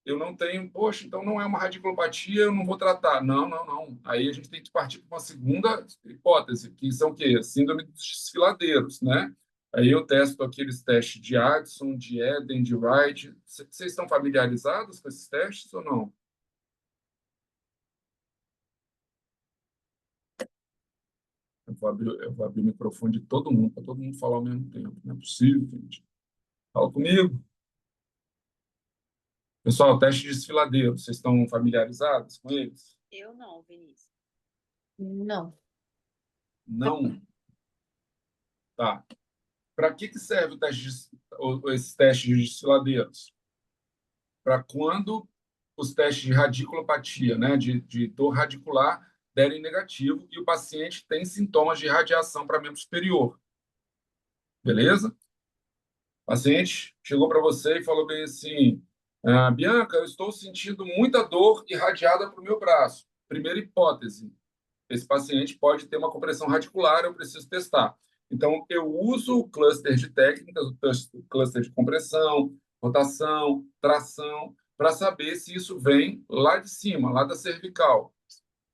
Eu não tenho, poxa, então não é uma radiculopatia, eu não vou tratar. Não, não, não. Aí a gente tem que partir para uma segunda hipótese, que são o quê? Síndrome dos desfiladeiros, né? Aí eu testo aqueles testes de Addison, de Eden, de Wright. Vocês estão familiarizados com esses testes ou não? Eu vou abrir o microfone de todo mundo, para todo mundo falar ao mesmo tempo. Não é possível, gente. Fala comigo. Pessoal, teste de desfiladeiro, vocês estão familiarizados com eles? Eu não, Vinícius. Não. Não? Tá. Para que serve esses testes de desfiladeiros? Para quando os testes de radiculopatia, né, de dor radicular, derem negativo e o paciente tem sintomas de radiação para membro superior. Beleza? O paciente chegou para você e falou bem assim: Bianca, eu estou sentindo muita dor irradiada para o meu braço. Primeira hipótese, esse paciente pode ter uma compressão radicular, eu preciso testar. Então, eu uso o cluster de técnicas, o cluster de compressão, rotação, tração, para saber se isso vem lá de cima, lá da cervical.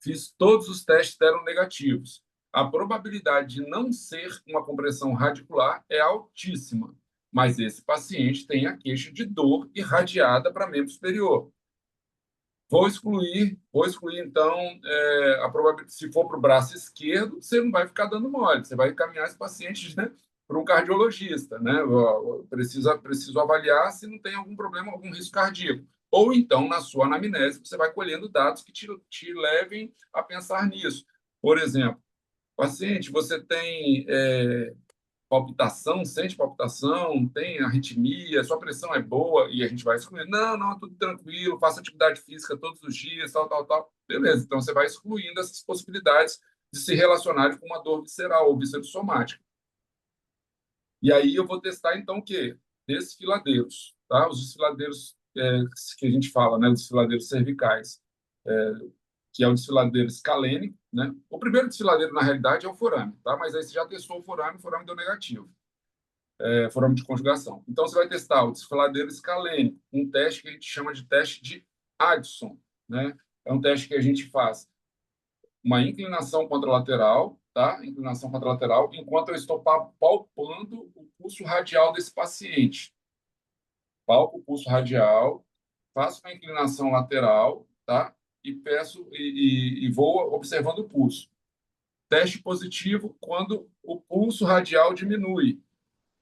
Fiz todos os testes, deram negativos. A probabilidade de não ser uma compressão radicular é altíssima, mas esse paciente tem a queixa de dor irradiada para membro superior. Vou excluir então, a probabilidade, se for para o braço esquerdo, você não vai ficar dando mole, você vai encaminhar esse paciente, né, para um cardiologista, né? Preciso avaliar se não tem algum problema, algum risco cardíaco. Ou então, na sua anamnese, você vai colhendo dados que te levem a pensar nisso. Por exemplo, paciente, você tem palpitação, sente palpitação, tem arritmia, sua pressão é boa, e a gente vai excluindo. Não, não, tudo tranquilo, faça atividade física todos os dias, tal, tal, tal. Beleza, então você vai excluindo essas possibilidades de se relacionar com uma dor visceral ou viscerossomática. E aí eu vou testar, então, o quê? Desfiladeiros, tá? Os desfiladeiros que a gente fala, né? Os desfiladeiros cervicais, que é o desfiladeiro escalênico, né? O primeiro desfiladeiro, na realidade, é o forame, tá? Mas aí você já testou o forame deu negativo. Forame de conjugação. Então, você vai testar o desfiladeiro escalênico, um teste que a gente chama de teste de Addison, né? É um teste que a gente faz uma inclinação contralateral, tá? Inclinação contralateral, enquanto eu estou palpando o pulso radial desse paciente. Palpo o pulso radial, faço uma inclinação lateral, tá? e peço e vou observando o pulso. Teste positivo quando o pulso radial diminui,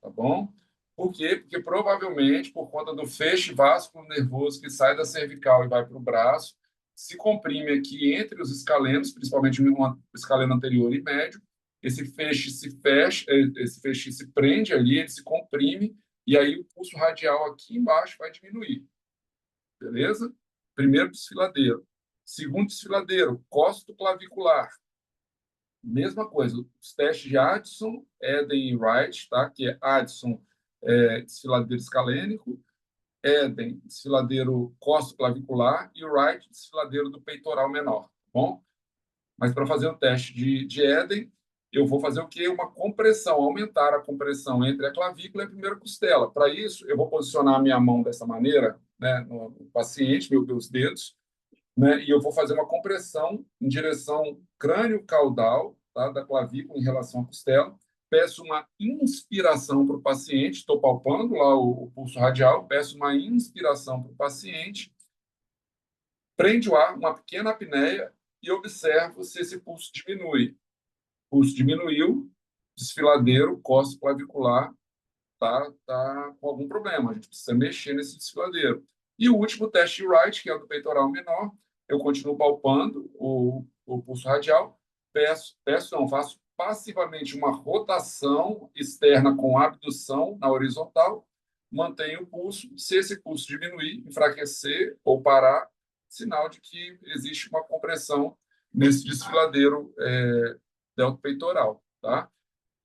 tá bom? Por quê? Porque provavelmente, por conta do feixe vascular nervoso que sai da cervical e vai para o braço, se comprime aqui entre os escalenos, principalmente o escaleno anterior e médio, esse feixe se fecha, esse feixe se prende ali, ele se comprime, e aí o pulso radial aqui embaixo vai diminuir, beleza? Primeiro desfiladeiro. Segundo desfiladeiro, costo clavicular. Mesma coisa, os testes de Addison, Eden e Wright, tá? Que é Addison, desfiladeiro escalênico, Eden, desfiladeiro costo-clavicular e Wright, desfiladeiro do peitoral menor, tá bom? Mas para fazer o teste de Eden, eu vou fazer o quê? Uma compressão, aumentar a compressão entre a clavícula e a primeira costela. Para isso, eu vou posicionar a minha mão dessa maneira, né, no paciente, meus dedos, né? E eu vou fazer uma compressão em direção crânio-caudal, tá? Da clavícula em relação à costela. Peço uma inspiração para o paciente, estou palpando lá o pulso radial, peço uma inspiração para o paciente, prende o ar, uma pequena apneia, e observo se esse pulso diminui. O pulso diminuiu, desfiladeiro, costo clavicular, tá com algum problema, a gente precisa mexer nesse desfiladeiro. E o último teste de Wright, que é o do peitoral menor, eu continuo palpando o pulso radial, faço passivamente uma rotação externa com abdução na horizontal, mantenho o pulso, se esse pulso diminuir, enfraquecer ou parar, sinal de que existe uma compressão nesse desfiladeiro deltopeitoral, tá?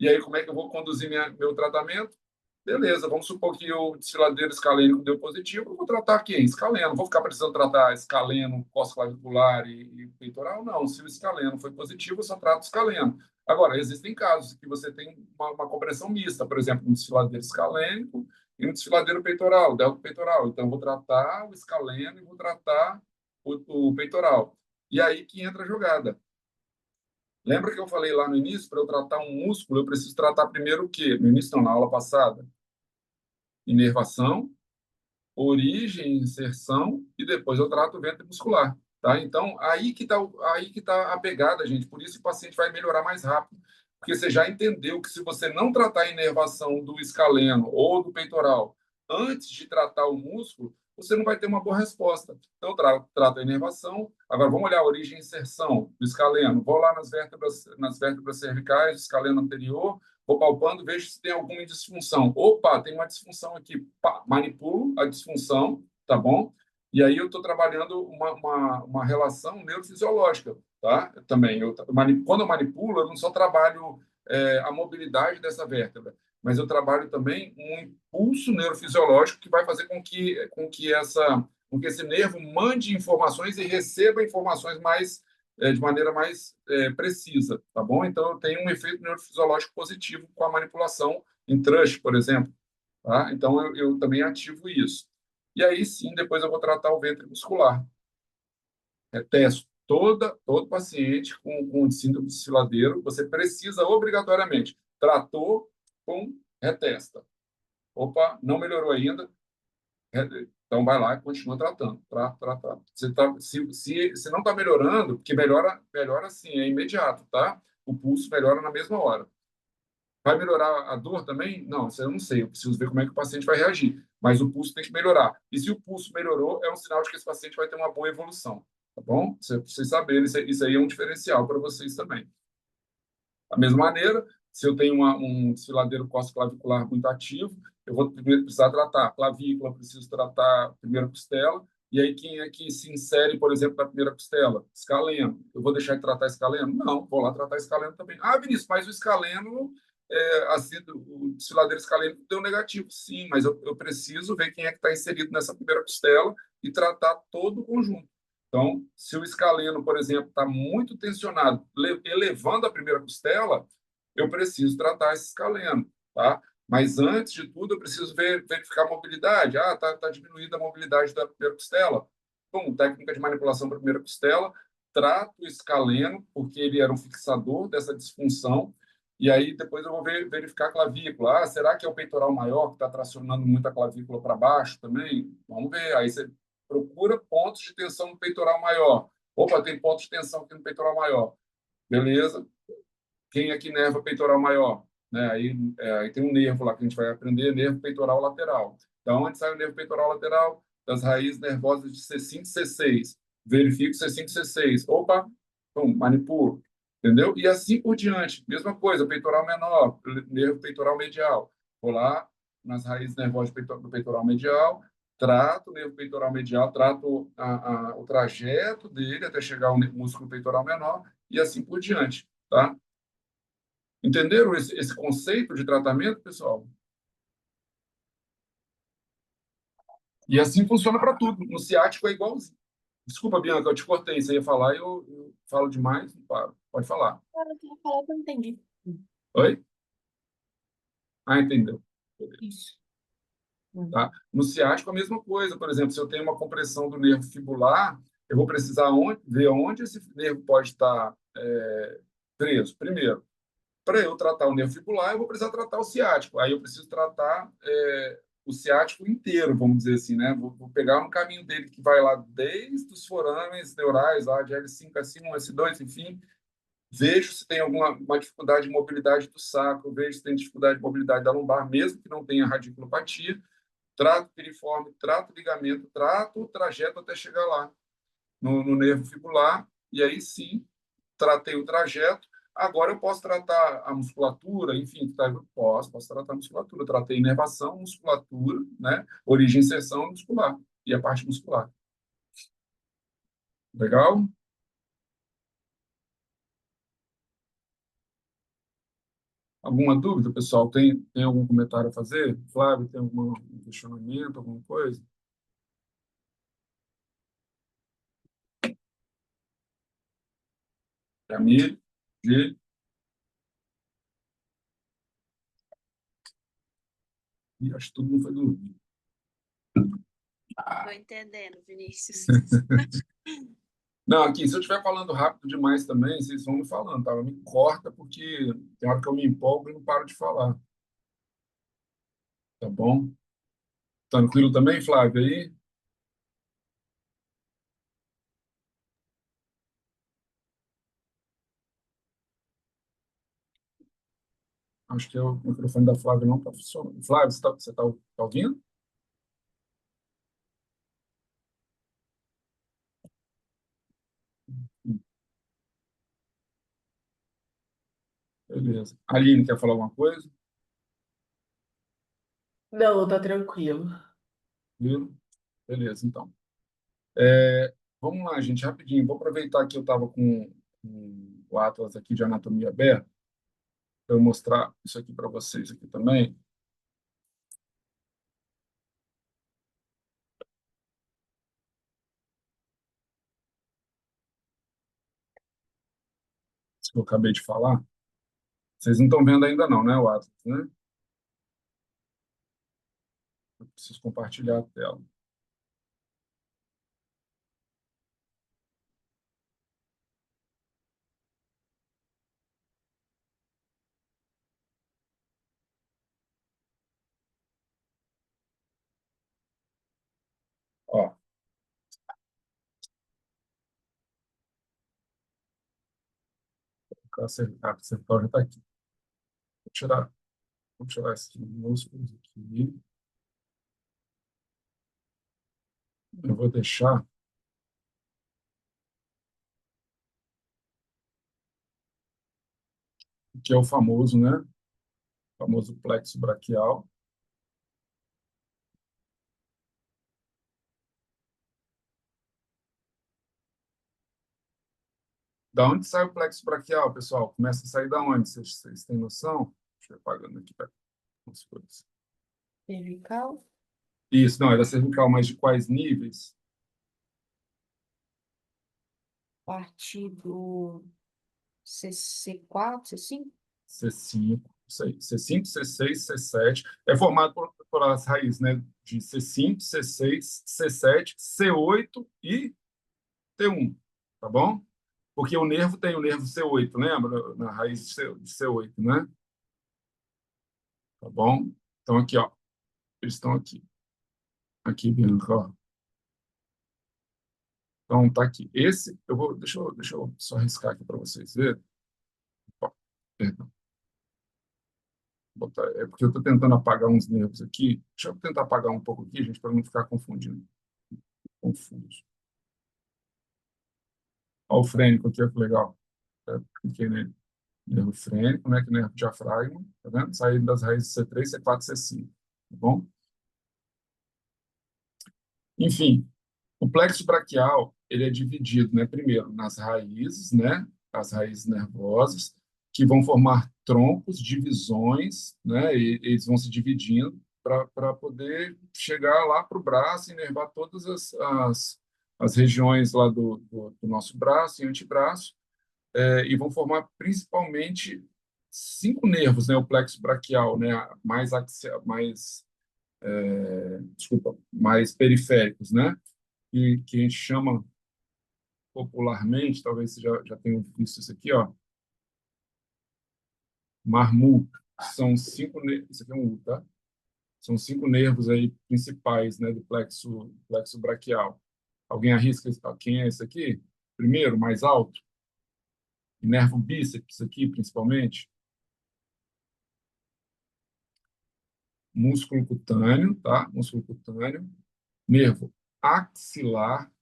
E aí, como é que eu vou conduzir meu tratamento? Beleza, vamos supor que o desfiladeiro escalênico deu positivo, eu vou tratar quem? Escaleno. Vou ficar precisando tratar escaleno, costo-clavicular e peitoral? Não, se o escaleno foi positivo, eu só trato escaleno. Agora, existem casos que você tem uma compressão mista, por exemplo, um desfiladeiro escalênico e um desfiladeiro peitoral, deltopeitoral. Então, eu vou tratar o escaleno e vou tratar o peitoral. E aí que entra a jogada. Lembra que eu falei lá no início, para eu tratar um músculo, eu preciso tratar primeiro o quê? No início, não, na aula passada. Inervação, origem, inserção, e depois eu trato o ventre muscular, tá? Então, aí que tá a pegada, gente. Por isso o paciente vai melhorar mais rápido, porque você já entendeu que se você não tratar a inervação do escaleno ou do peitoral antes de tratar o músculo, você não vai ter uma boa resposta. Então, trato a inervação. Agora, vamos olhar a origem e inserção do escaleno. Vou lá nas vértebras cervicais, do escaleno anterior, vou palpando, vejo se tem alguma disfunção. Opa, tem uma disfunção aqui. Pá, manipulo a disfunção, tá bom? E aí eu estou trabalhando uma relação neurofisiológica, tá? Também. Quando eu manipulo, eu não só trabalho a mobilidade dessa vértebra, mas eu trabalho também um impulso neurofisiológico que vai fazer com que esse nervo mande informações e receba informações de maneira mais precisa, tá bom? Então, eu tenho um efeito neurofisiológico positivo com a manipulação em thrush, por exemplo, tá? Então, eu também ativo isso. E aí, sim, depois eu vou tratar o ventre muscular. Testo todo paciente com síndrome desfiladeiro, você precisa obrigatoriamente, tratou, retesta. Opa, não melhorou ainda, então vai lá e continua tratando. Trata. Se não está melhorando, porque melhora assim, é imediato, tá? O pulso melhora na mesma hora. Vai melhorar a dor também? Não, isso eu não sei. Eu preciso ver como é que o paciente vai reagir. Mas o pulso tem que melhorar. E se o pulso melhorou, é um sinal de que esse paciente vai ter uma boa evolução. Tá bom? Pra vocês saberem, isso aí é um diferencial para vocês também. Da mesma maneira, se eu tenho um desfiladeiro costo-clavicular muito ativo, eu vou precisar tratar a clavícula, preciso tratar a primeira costela, e aí quem é que se insere, por exemplo, na primeira costela? Escaleno. Eu vou deixar de tratar escaleno? Não, vou lá tratar escaleno também. Ah, Vinícius, mas o escaleno, assim, o desfiladeiro escaleno deu negativo. Sim, mas eu preciso ver quem é que está inserido nessa primeira costela e tratar todo o conjunto. Então, se o escaleno, por exemplo, está muito tensionado, elevando a primeira costela, eu preciso tratar esse escaleno, tá? Mas antes de tudo, eu preciso verificar a mobilidade. Ah, tá diminuída a mobilidade da primeira costela. Bom, técnica de manipulação da primeira costela, trato o escaleno, porque ele era um fixador dessa disfunção, e aí depois eu vou verificar a clavícula. Ah, será que é o peitoral maior que está tracionando muito a clavícula para baixo também? Vamos ver. Aí você procura pontos de tensão no peitoral maior. Opa, tem ponto de tensão aqui no peitoral maior. Beleza. Quem aqui nerva peitoral maior? Né? Aí tem um nervo lá que a gente vai aprender, nervo peitoral lateral. Então, onde sai o nervo peitoral lateral? Das raízes nervosas de C5 e C6. Verifico C5 e C6. Opa, pum, manipulo. Entendeu? E assim por diante. Mesma coisa, peitoral menor, nervo peitoral medial. Vou lá nas raízes nervosas do peitoral medial, trato o nervo peitoral medial, trato o trajeto dele até chegar ao músculo peitoral menor e assim por diante. Tá? Entenderam esse conceito de tratamento, pessoal? E assim funciona para tudo. No ciático é igualzinho. Desculpa, Bianca, eu te cortei. Você ia falar e eu falo demais. Não paro. Pode falar. Cara, eu queria falar que eu não entendi. Oi? Ah, entendeu. Isso. Tá? No ciático, a mesma coisa. Por exemplo, se eu tenho uma compressão do nervo fibular, eu vou precisar ver onde esse nervo pode estar preso. Primeiro, para eu tratar o nervo fibular, eu vou precisar tratar o ciático. Aí eu preciso tratar o ciático inteiro, vamos dizer assim, né? Vou pegar um caminho dele que vai lá desde os forames neurais, lá de L5, S1, S2, enfim. Vejo se tem alguma dificuldade de mobilidade do sacro, vejo se tem dificuldade de mobilidade da lombar, mesmo que não tenha radiculopatia. Trato piriforme, trato ligamento, trato o trajeto até chegar lá, no nervo fibular, e aí sim, tratei o trajeto. Agora eu posso tratar a musculatura, enfim, posso tratar a musculatura. Tratei inervação, musculatura, né? Origem, inserção muscular e a parte muscular. Legal? Alguma dúvida, pessoal? Tem algum comentário a fazer? Flávio, tem algum questionamento, alguma coisa? Camille, G. E acho que todo mundo foi dormir. Tô entendendo, Vinícius. Não, aqui, se eu estiver falando rápido demais também, vocês vão me falando, tá? Me corta, porque tem hora que eu me empolgo e não paro de falar, tá bom? Tranquilo também, Flávio, aí? Acho que o microfone da Flávia não está funcionando. Flávio, você tá ouvindo? Beleza. Aline, quer falar alguma coisa? Não, tá tranquilo. Viu? Beleza, então. Vamos lá, gente, rapidinho. Vou aproveitar que eu estava com o Atlas aqui de anatomia aberto, para eu mostrar isso aqui para vocês aqui também. Isso que eu acabei de falar. Vocês não estão vendo ainda não, né, o Atlas, né? Eu preciso compartilhar a tela. Ó, a cervical já está aqui. Vou tirar esses músculos aqui. Eu vou deixar que é o famoso, né? O famoso plexo braquial. Da onde sai o plexo braquial, pessoal? Começa a sair da onde? Vocês têm noção? Deixa eu ir apagando aqui para as coisas. Cervical, Isso, não, é da cervical, mas de quais níveis? partir do CC4, C5? C5, isso aí. C5, C6, C7. É formado por as raízes, né? De C5, C6, C7, C8 e T1, tá bom? Porque o nervo tem o nervo C8, lembra? Na raiz de C8, né? Tá bom? Então, aqui, ó. Eles estão aqui. Aqui, Bianca, ó. Então, tá aqui. Esse, deixa eu só riscar aqui para vocês verem. Opa, perdão. É porque eu estou tentando apagar uns nervos aqui. Deixa eu tentar apagar um pouco aqui, gente, para não ficar confuso. Olha o frênico aqui, olha que legal. Cliquei nele. Nervo frênico, né, que é nervo diafragma, tá vendo? Saindo das raízes C3, C4, C5, tá bom? Enfim, o plexo braquial, ele é dividido, né, primeiro nas raízes, né, as raízes nervosas, que vão formar troncos, divisões, né, e eles vão se dividindo para poder chegar lá para o braço e inervar todas as regiões lá do nosso braço e antebraço, e vão formar principalmente 5 nervos, né, o plexo braquial, né, mais periféricos, né, que a gente chama popularmente, talvez você já tenha visto isso aqui, ó, marmut. São 5 nervos, isso aqui é um U, tá? São 5 nervos aí principais, né, do plexo braquial. Alguém arrisca quem é esse aqui? Primeiro, mais alto, nervo bíceps aqui, principalmente, músculo cutâneo, tá? Músculo cutâneo, nervo axilar,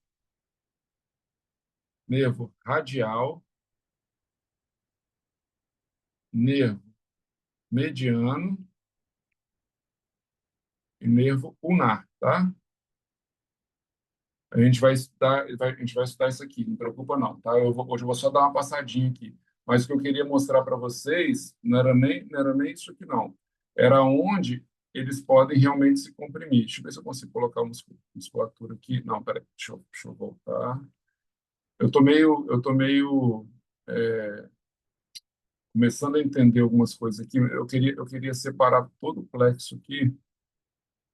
nervo radial, nervo mediano e nervo ulnar, tá? A gente vai estudar, a gente vai estudar isso aqui, não preocupa não, tá? Hoje eu vou só dar uma passadinha aqui. Mas o que eu queria mostrar para vocês não era nem isso aqui, não. Era onde eles podem realmente se comprimir. Deixa eu ver se eu consigo colocar uma musculatura aqui. Não, peraí, deixa eu voltar. Eu tô meio começando a entender algumas coisas aqui. Eu queria separar todo o plexo aqui.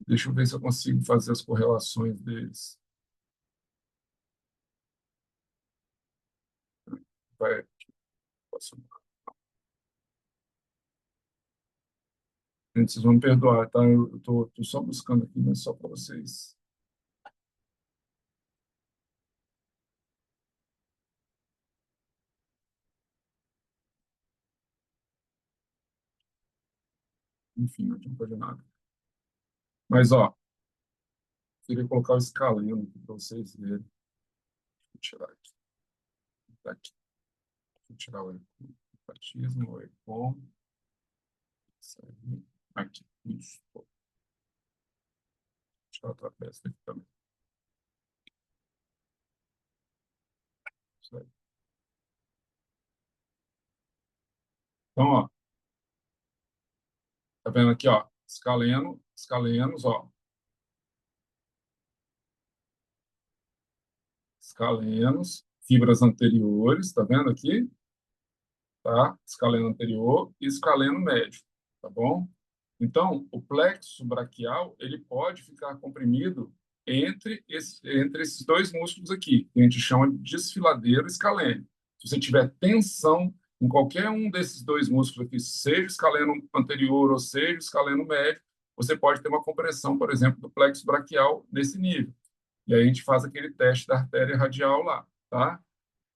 Deixa eu ver se eu consigo fazer as correlações deles. Vai, posso- Gente, vocês vão me perdoar, tá? Eu tô só buscando aqui, mas só para vocês. Enfim, não adianta fazer nada. Mas, ó, queria colocar o escaleno aqui para vocês verem. Deixa eu tirar aqui. Tá aqui. Deixa eu tirar o batismo, o ECOM. Isso aí. Aqui. Isso. Vou tirar outra peça aqui também. Isso aí. Então, ó, tá vendo aqui, ó? Escalenos, ó. Escalenos, fibras anteriores, tá vendo aqui? Tá? Escaleno anterior e escaleno médio, tá bom? Então, o plexo braquial, ele pode ficar comprimido entre esses dois músculos aqui, que a gente chama de desfiladeiro escaleno. Se você tiver tensão em qualquer um desses dois músculos aqui, seja o escaleno anterior ou seja o escaleno médio, você pode ter uma compressão, por exemplo, do plexo braquial nesse nível. E aí a gente faz aquele teste da artéria radial lá, tá?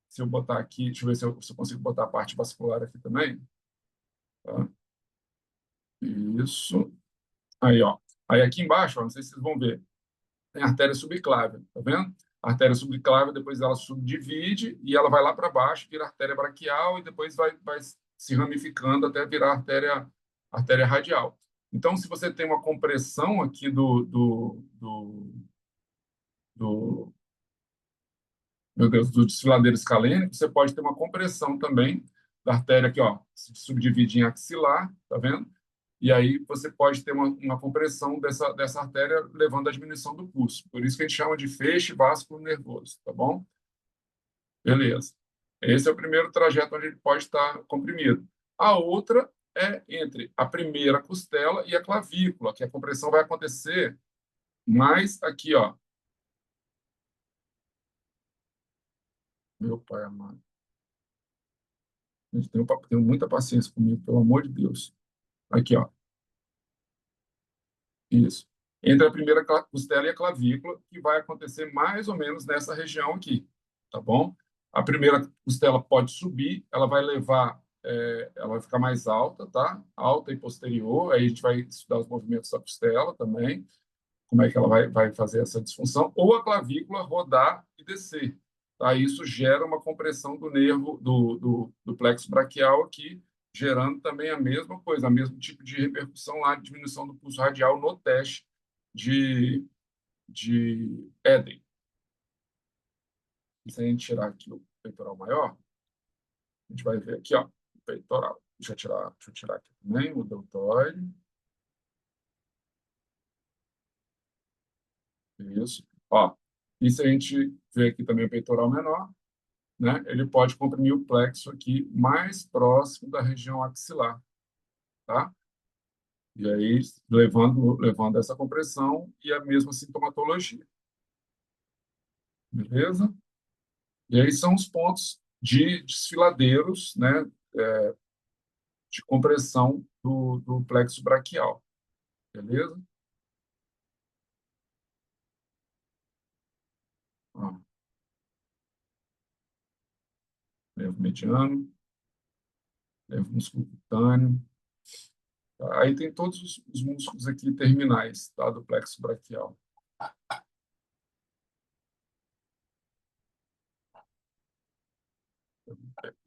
Se eu botar aqui, deixa eu ver se eu consigo botar a parte vascular aqui também. Tá? Isso. Aí, ó. Aí aqui embaixo, ó, não sei se vocês vão ver, tem a artéria subclávia, tá vendo? A artéria subclávia, depois ela subdivide e ela vai lá para baixo, vira artéria braquial e depois vai se ramificando até virar artéria radial. Então, se você tem uma compressão aqui do meu Deus, do desfiladeiro escalênico, você pode ter uma compressão também da artéria aqui, ó, se subdivide em axilar, tá vendo? E aí você pode ter uma compressão dessa artéria, levando à diminuição do pulso. Por isso que a gente chama de feixe vascular nervoso, tá bom? Beleza. Esse é o primeiro trajeto onde ele pode estar comprimido. A outra é entre a primeira costela e a clavícula, que a compressão vai acontecer mais aqui, ó. Meu pai amado. Gente, tenho muita paciência comigo, pelo amor de Deus. Aqui, ó. Isso. Entre a primeira costela e a clavícula, que vai acontecer mais ou menos nessa região aqui, tá bom? A primeira costela pode subir, ela vai levar, ela vai ficar mais alta, tá? Alta e posterior, aí a gente vai estudar os movimentos da costela também, como é que ela vai fazer essa disfunção, ou a clavícula rodar e descer, tá? Isso gera uma compressão do nervo, do plexo braquial aqui, gerando também a mesma coisa, o mesmo tipo de repercussão lá, de diminuição do pulso radial no teste de Eden. E se a gente tirar aqui o peitoral maior, a gente vai ver aqui, ó, o peitoral. Deixa eu tirar aqui também o deltoide. Isso. Ó, e se a gente ver aqui também o peitoral menor, né, ele pode comprimir o plexo aqui mais próximo da região axilar, tá? E aí, levando essa compressão e a mesma sintomatologia. Beleza? E aí são os pontos de desfiladeiros, né, de compressão do plexo braquial. Beleza? Ó, nervo mediano, nervo músculo cutâneo. Tá? Aí tem todos os músculos aqui terminais, tá, do plexo braquial.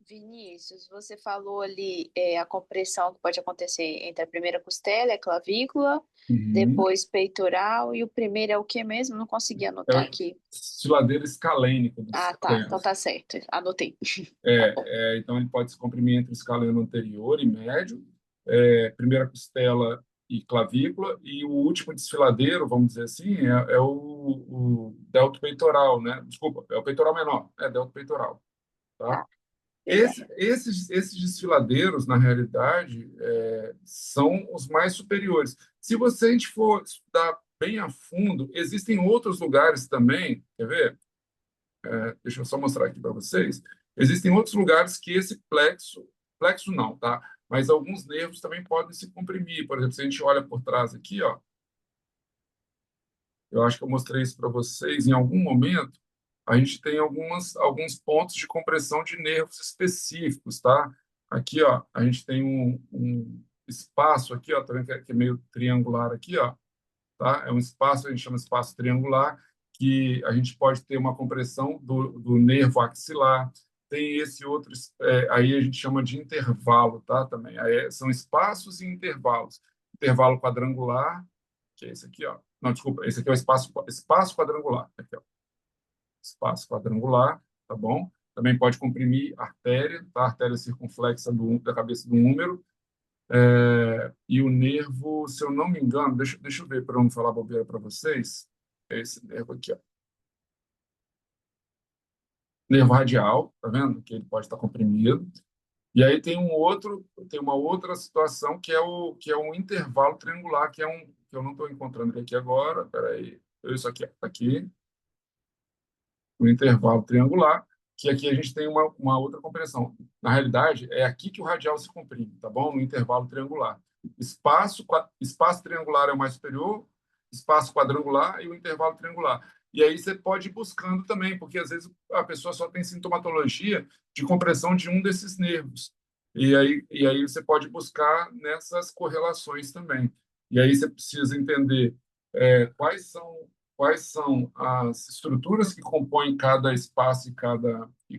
Vinícius, você falou ali a compressão que pode acontecer entre a primeira costela, a clavícula, Uhum. depois peitoral, e o primeiro é o que mesmo? Não consegui É anotar o aqui. desfiladeiro escalênico do Ah, tá. escaleno. Então tá certo. Anotei. Tá bom. Então, ele pode se comprimir entre o escaleno anterior e médio, primeira costela e clavícula, e o último desfiladeiro, vamos dizer assim, é o delto peitoral, né? Desculpa, é o peitoral menor, delto peitoral, tá? Tá. Legal. Esses desfiladeiros, na realidade, são os mais superiores. Se a gente for estudar bem a fundo, existem outros lugares também, quer ver? Deixa eu só mostrar aqui para vocês. Existem outros lugares que esse plexo não, tá? Mas alguns nervos também podem se comprimir. Por exemplo, se a gente olha por trás aqui, ó, eu acho que eu mostrei isso para vocês em algum momento. A gente tem alguns pontos de compressão de nervos específicos, tá? Aqui, ó, a gente tem um espaço aqui, ó, tá vendo que é meio triangular aqui, ó, tá? É um espaço, a gente chama espaço triangular, que a gente pode ter uma compressão do nervo axilar. Tem esse outro, aí a gente chama de intervalo, tá? Também. Aí são espaços e intervalos. Intervalo quadrangular, que é esse aqui, ó. Não, desculpa, esse aqui é o espaço quadrangular. Aqui, ó. Espaço quadrangular, tá bom? Também pode comprimir artéria, tá? Artéria circunflexa da cabeça do úmero. E o nervo, se eu não me engano, deixa eu ver para eu não falar bobeira para vocês, é esse nervo aqui, ó. Nervo radial, tá vendo? Que ele pode estar comprimido. E aí tem uma outra situação que é um intervalo triangular, que eu não estou encontrando ele aqui agora. Peraí, isso aqui, tá aqui, o intervalo triangular, que aqui a gente tem uma outra compreensão. Na realidade, é aqui que o radial se comprime, tá bom? No intervalo triangular. Espaço triangular é o mais superior, espaço quadrangular e o intervalo triangular. E aí você pode ir buscando também, porque às vezes a pessoa só tem sintomatologia de compressão de um desses nervos. E aí você pode buscar nessas correlações também. E aí você precisa entender quais são as estruturas que compõem cada espaço e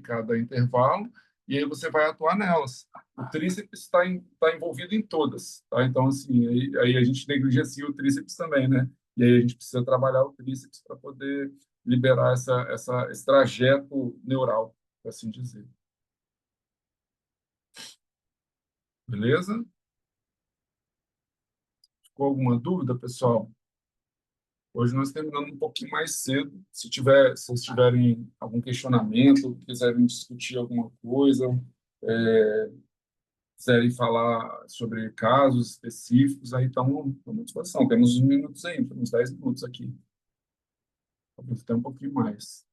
cada intervalo, e aí você vai atuar nelas. O tríceps está envolvido em todas, tá? Então, assim, aí a gente negligencia o tríceps também, né? E aí a gente precisa trabalhar o tríceps para poder liberar esse trajeto neural, por assim dizer. Beleza? Ficou alguma dúvida, pessoal? Hoje nós terminamos um pouquinho mais cedo. Se vocês tiverem algum questionamento, quiserem discutir alguma coisa, é, quiserem falar sobre casos específicos, aí estamos à disposição. Temos uns minutos ainda, uns 10 minutos aqui. Talvez até um pouquinho mais.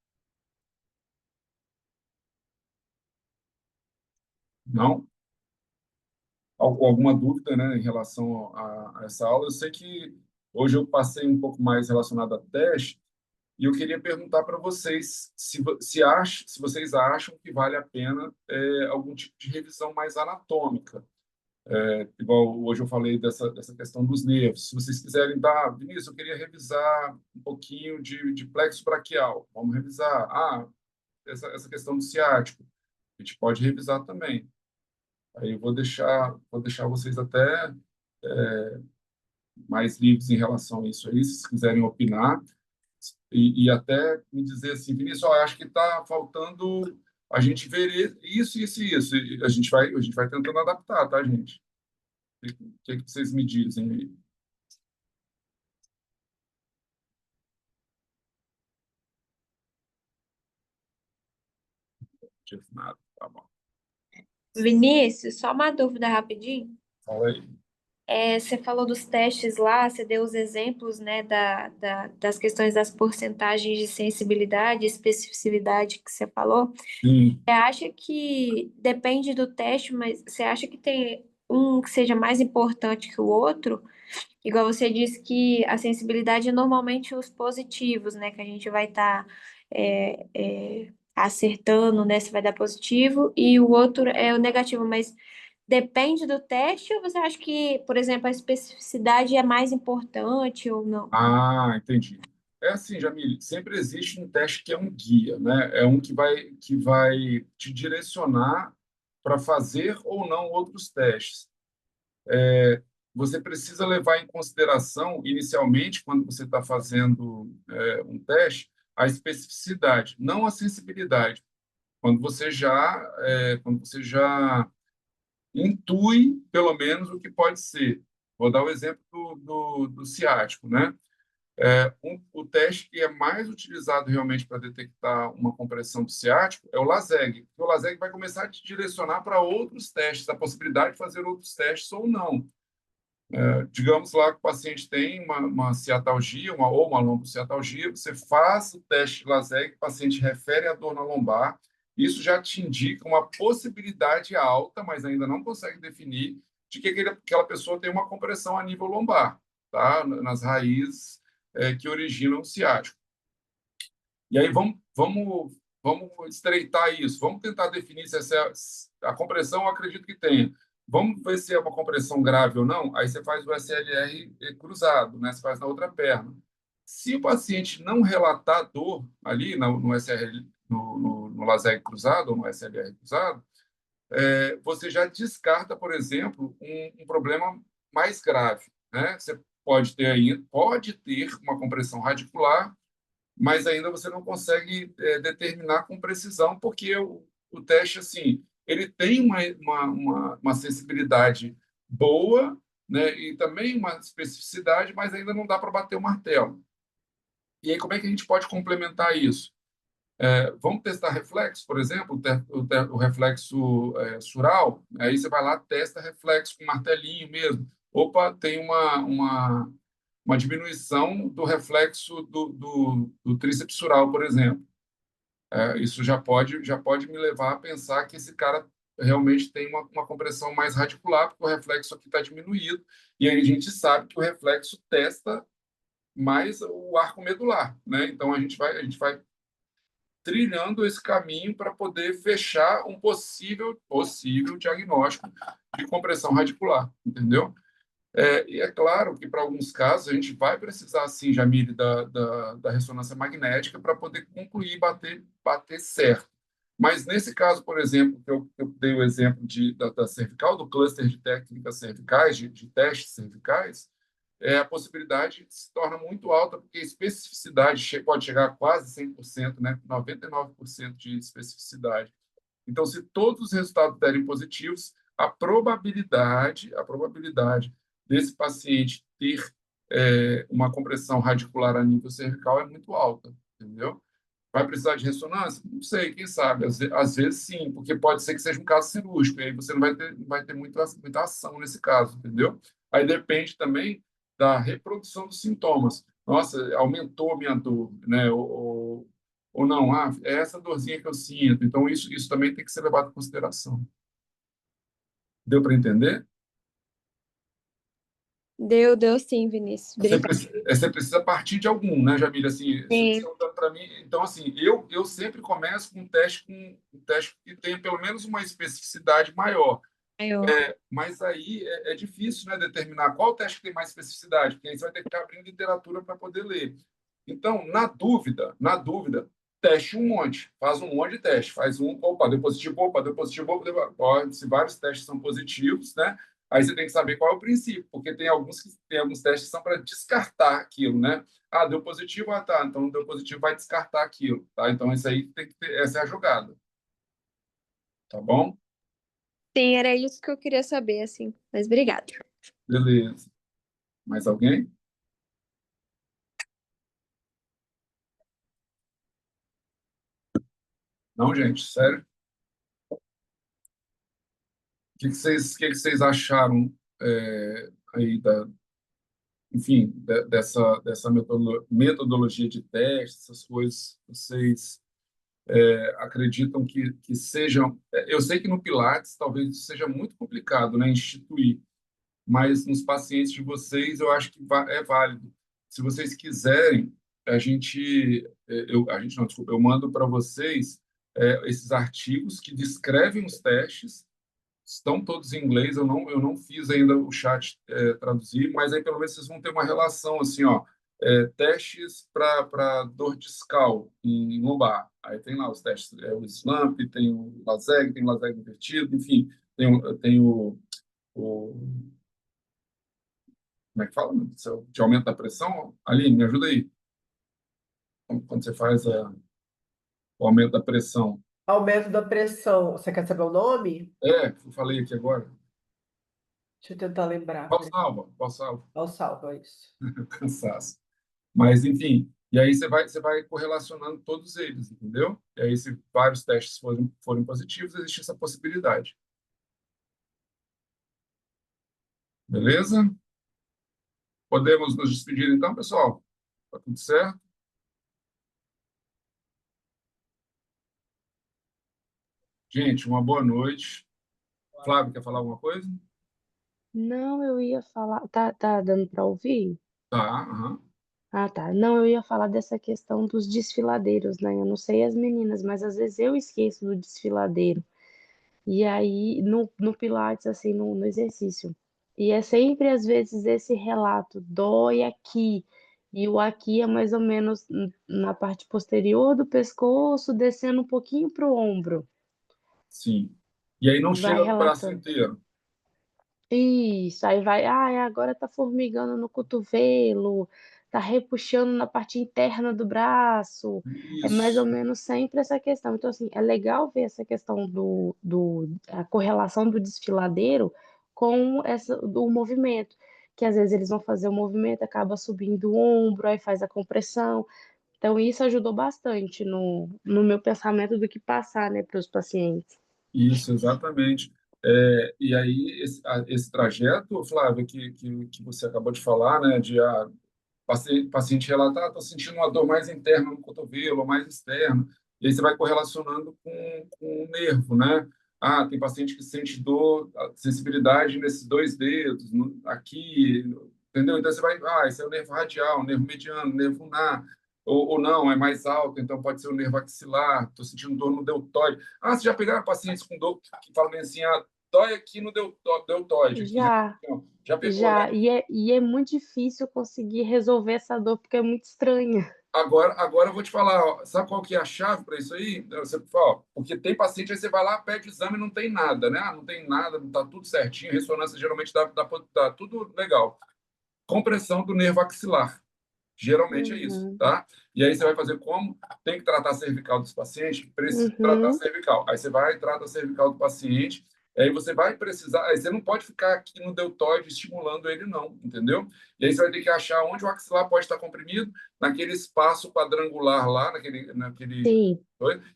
Não? Alguma dúvida, né, em relação a essa aula? Eu sei que Hoje eu passei um pouco mais relacionado a teste, e eu queria perguntar para vocês se vocês acham que vale a pena algum tipo de revisão mais anatômica. Igual hoje eu falei dessa questão dos nervos. Se vocês quiserem dar, Vinícius, eu queria revisar um pouquinho de plexo braquial. Vamos revisar. Essa questão do ciático. A gente pode revisar também. Aí eu vou deixar vocês até mais livres em relação a isso aí, se vocês quiserem opinar. E até me dizer assim, Vinícius, ó, acho que está faltando a gente ver isso, isso e isso. E a gente vai tentando adaptar, tá, gente? O que vocês me dizem aí? Nada, tá bom. Vinícius, só uma dúvida rapidinho. Fala aí. Você falou dos testes lá, você deu os exemplos, né, das questões das porcentagens de sensibilidade e especificidade que você falou. Sim. Você acha que depende do teste, mas você acha que tem um que seja mais importante que o outro? Igual você disse que a sensibilidade é normalmente os positivos, né, que a gente vai estar acertando, né, se vai dar positivo, e o outro é o negativo, mas depende do teste, ou você acha que, por exemplo, a especificidade é mais importante ou não? Entendi. É assim, Jamile, sempre existe um teste que é um guia, né? É um que vai te direcionar para fazer ou não outros testes. Você precisa levar em consideração, inicialmente, quando você está fazendo um teste, a especificidade, não a sensibilidade. Quando você já intui, pelo menos, o que pode ser. Vou dar o exemplo do ciático, né? O teste que é mais utilizado realmente para detectar uma compressão do ciático é o LASEG. O LASEG vai começar a te direcionar para outros testes, a possibilidade de fazer outros testes ou não. Digamos lá que o paciente tem uma ciatalgia, ou uma lombociatalgia, você faz o teste de LASEG, o paciente refere a dor na lombar, isso já te indica uma possibilidade alta, mas ainda não consegue definir, de que aquela pessoa tem uma compressão a nível lombar, tá? Nas raízes que originam o ciático. E aí vamos estreitar isso, vamos tentar definir se a compressão eu acredito que tenha. Vamos ver se é uma compressão grave ou não. Aí você faz o SLR cruzado, né? Você faz na outra perna. Se o paciente não relatar dor ali no SLR, no LASEG cruzado ou no SLR cruzado, você já descarta, por exemplo, um problema mais grave, né? Você pode ter uma compressão radicular, mas ainda você não consegue determinar com precisão, porque o teste, assim, ele tem uma sensibilidade boa, né, e também uma especificidade, mas ainda não dá para bater o martelo. E aí, como é que a gente pode complementar isso? Vamos testar reflexo, por exemplo, o reflexo sural, aí você vai lá, testa reflexo com martelinho mesmo. Opa, tem uma diminuição do reflexo do tríceps sural, por exemplo. Isso já pode me levar a pensar que esse cara realmente tem uma compressão mais radicular, porque o reflexo aqui está diminuído, e aí a gente sabe que o reflexo testa mais o arco medular, né? Então a gente vai trilhando esse caminho para poder fechar um possível diagnóstico de compressão radicular, entendeu? E é claro que, para alguns casos, a gente vai precisar, sim, Jamile, da ressonância magnética para poder concluir e bater certo. Mas, nesse caso, por exemplo, que eu dei o exemplo da cervical, do cluster de técnicas cervicais, de testes cervicais, a possibilidade se torna muito alta, porque a especificidade pode chegar a quase 100%, né? 99% de especificidade. Então, se todos os resultados derem positivos, a probabilidade desse paciente ter uma compressão radicular a nível cervical é muito alta, entendeu? Vai precisar de ressonância? Não sei, quem sabe. Às vezes, sim, porque pode ser que seja um caso cirúrgico, e aí você não vai ter muita ação nesse caso, entendeu? Aí depende também da reprodução dos sintomas. Nossa, aumentou a minha dor, né? Ou não, é essa dorzinha que eu sinto. Então, isso também tem que ser levado em consideração. Deu para entender? Deu sim, Vinícius. Você Obrigada. precisa, você precisa partir de algum, né, Jamília? Assim, você Sim. perguntando para mim, então, assim, eu sempre começo com um teste que tenha pelo menos uma especificidade maior. Maior. Mas aí é difícil, né, determinar qual teste que tem mais especificidade, porque aí você vai ter que ficar abrindo literatura para poder ler. Então, na dúvida, teste um monte, faz um monte de teste, faz um, opa, deu positivo, ó, se vários testes são positivos, né? Aí você tem que saber qual é o princípio, porque tem alguns testes que são para descartar aquilo, né? Ah, deu positivo, ah, tá, então deu positivo, vai descartar aquilo, tá? Então, isso aí tem que ter, essa é a jogada, tá bom? Sim, era isso que eu queria saber, assim. Mas obrigada. Beleza. Mais alguém? Não, gente, sério? O que que vocês acharam aí enfim, dessa metodologia de teste, essas coisas? Vocês acreditam que sejam? Eu sei que no Pilates talvez isso seja muito complicado, né, instituir, mas nos pacientes de vocês eu acho que é válido. Se vocês quiserem, a gente não, desculpa, eu mando para vocês esses artigos que descrevem os testes. Estão todos em inglês, eu não fiz ainda o chat traduzir, mas aí pelo menos vocês vão ter uma relação assim, ó, testes para dor discal em lombar. Aí tem lá os testes, o SLAMP, tem o LASEG invertido, enfim, tem o como é que fala? De aumento da pressão. Aline, me ajuda aí. Quando você faz o aumento da pressão. Aumento da pressão. Você quer saber o nome? Eu falei aqui agora. Deixa eu tentar lembrar. Qual Peraí. salva? Qual salva? Ao salvo, é isso. Cansaço. Mas, enfim, e aí você vai correlacionando todos eles, entendeu? E aí, se vários testes forem positivos, existe essa possibilidade. Beleza? Podemos nos despedir então, pessoal? Tá tudo certo? Gente, uma boa noite. Flávio, quer falar alguma coisa? Não, eu ia falar. Tá dando para ouvir? Tá, aham. Ah, tá. Não, eu ia falar dessa questão dos desfiladeiros, né? Eu não sei as meninas, mas às vezes eu esqueço do desfiladeiro. E aí, no Pilates, assim, no exercício. E é sempre, às vezes, esse relato, dói aqui. E o aqui é mais ou menos na parte posterior do pescoço, descendo um pouquinho para o ombro. Sim. E aí não Vai chega no braço relatando. inteiro. Isso, aí vai, agora tá formigando no cotovelo, tá repuxando na parte interna do braço. É mais ou Isso. menos sempre essa questão. Então, assim, é legal ver essa questão a correlação do desfiladeiro com do movimento. Que às vezes eles vão fazer o movimento, acaba subindo o ombro, aí faz a compressão. Então, isso ajudou bastante no meu pensamento do que passar, né, para os pacientes. Isso, exatamente. E aí, esse trajeto, Flávio, que você acabou de falar, né, de paciente relatar, estou sentindo uma dor mais interna no cotovelo, ou mais externa, e aí você vai correlacionando com o nervo, né? Ah, tem paciente que sente dor, sensibilidade nesses dois dedos, aqui, entendeu? Então você vai, esse é o nervo radial, o nervo mediano, o nervo ulnar, ou não, é mais alto, então pode ser o nervo axilar, estou sentindo dor no deltóide. Ah, você já pegaram pacientes com dor que falam bem assim, dói aqui no deltóide, aqui na Já. região. Já pegou, né? Já, e é muito difícil conseguir resolver essa dor, porque é muito estranha. Agora eu vou te falar, ó, sabe qual que é a chave para isso aí? Você fala, porque tem paciente, aí você vai lá, pede exame e não tem nada, né? Não tem nada, não está tudo certinho, ressonância geralmente dá tudo legal. Compressão do nervo axilar. Geralmente é isso, Uhum, tá? E aí você vai fazer como? Tem que tratar a cervical dos pacientes, precisa tratar a uhum, cervical. Aí você vai e trata a cervical do paciente, aí você vai precisar, aí você não pode ficar aqui no deltoide estimulando ele não, entendeu? E aí você vai ter que achar onde o axilar pode estar comprimido, naquele espaço quadrangular lá, naquele. sim,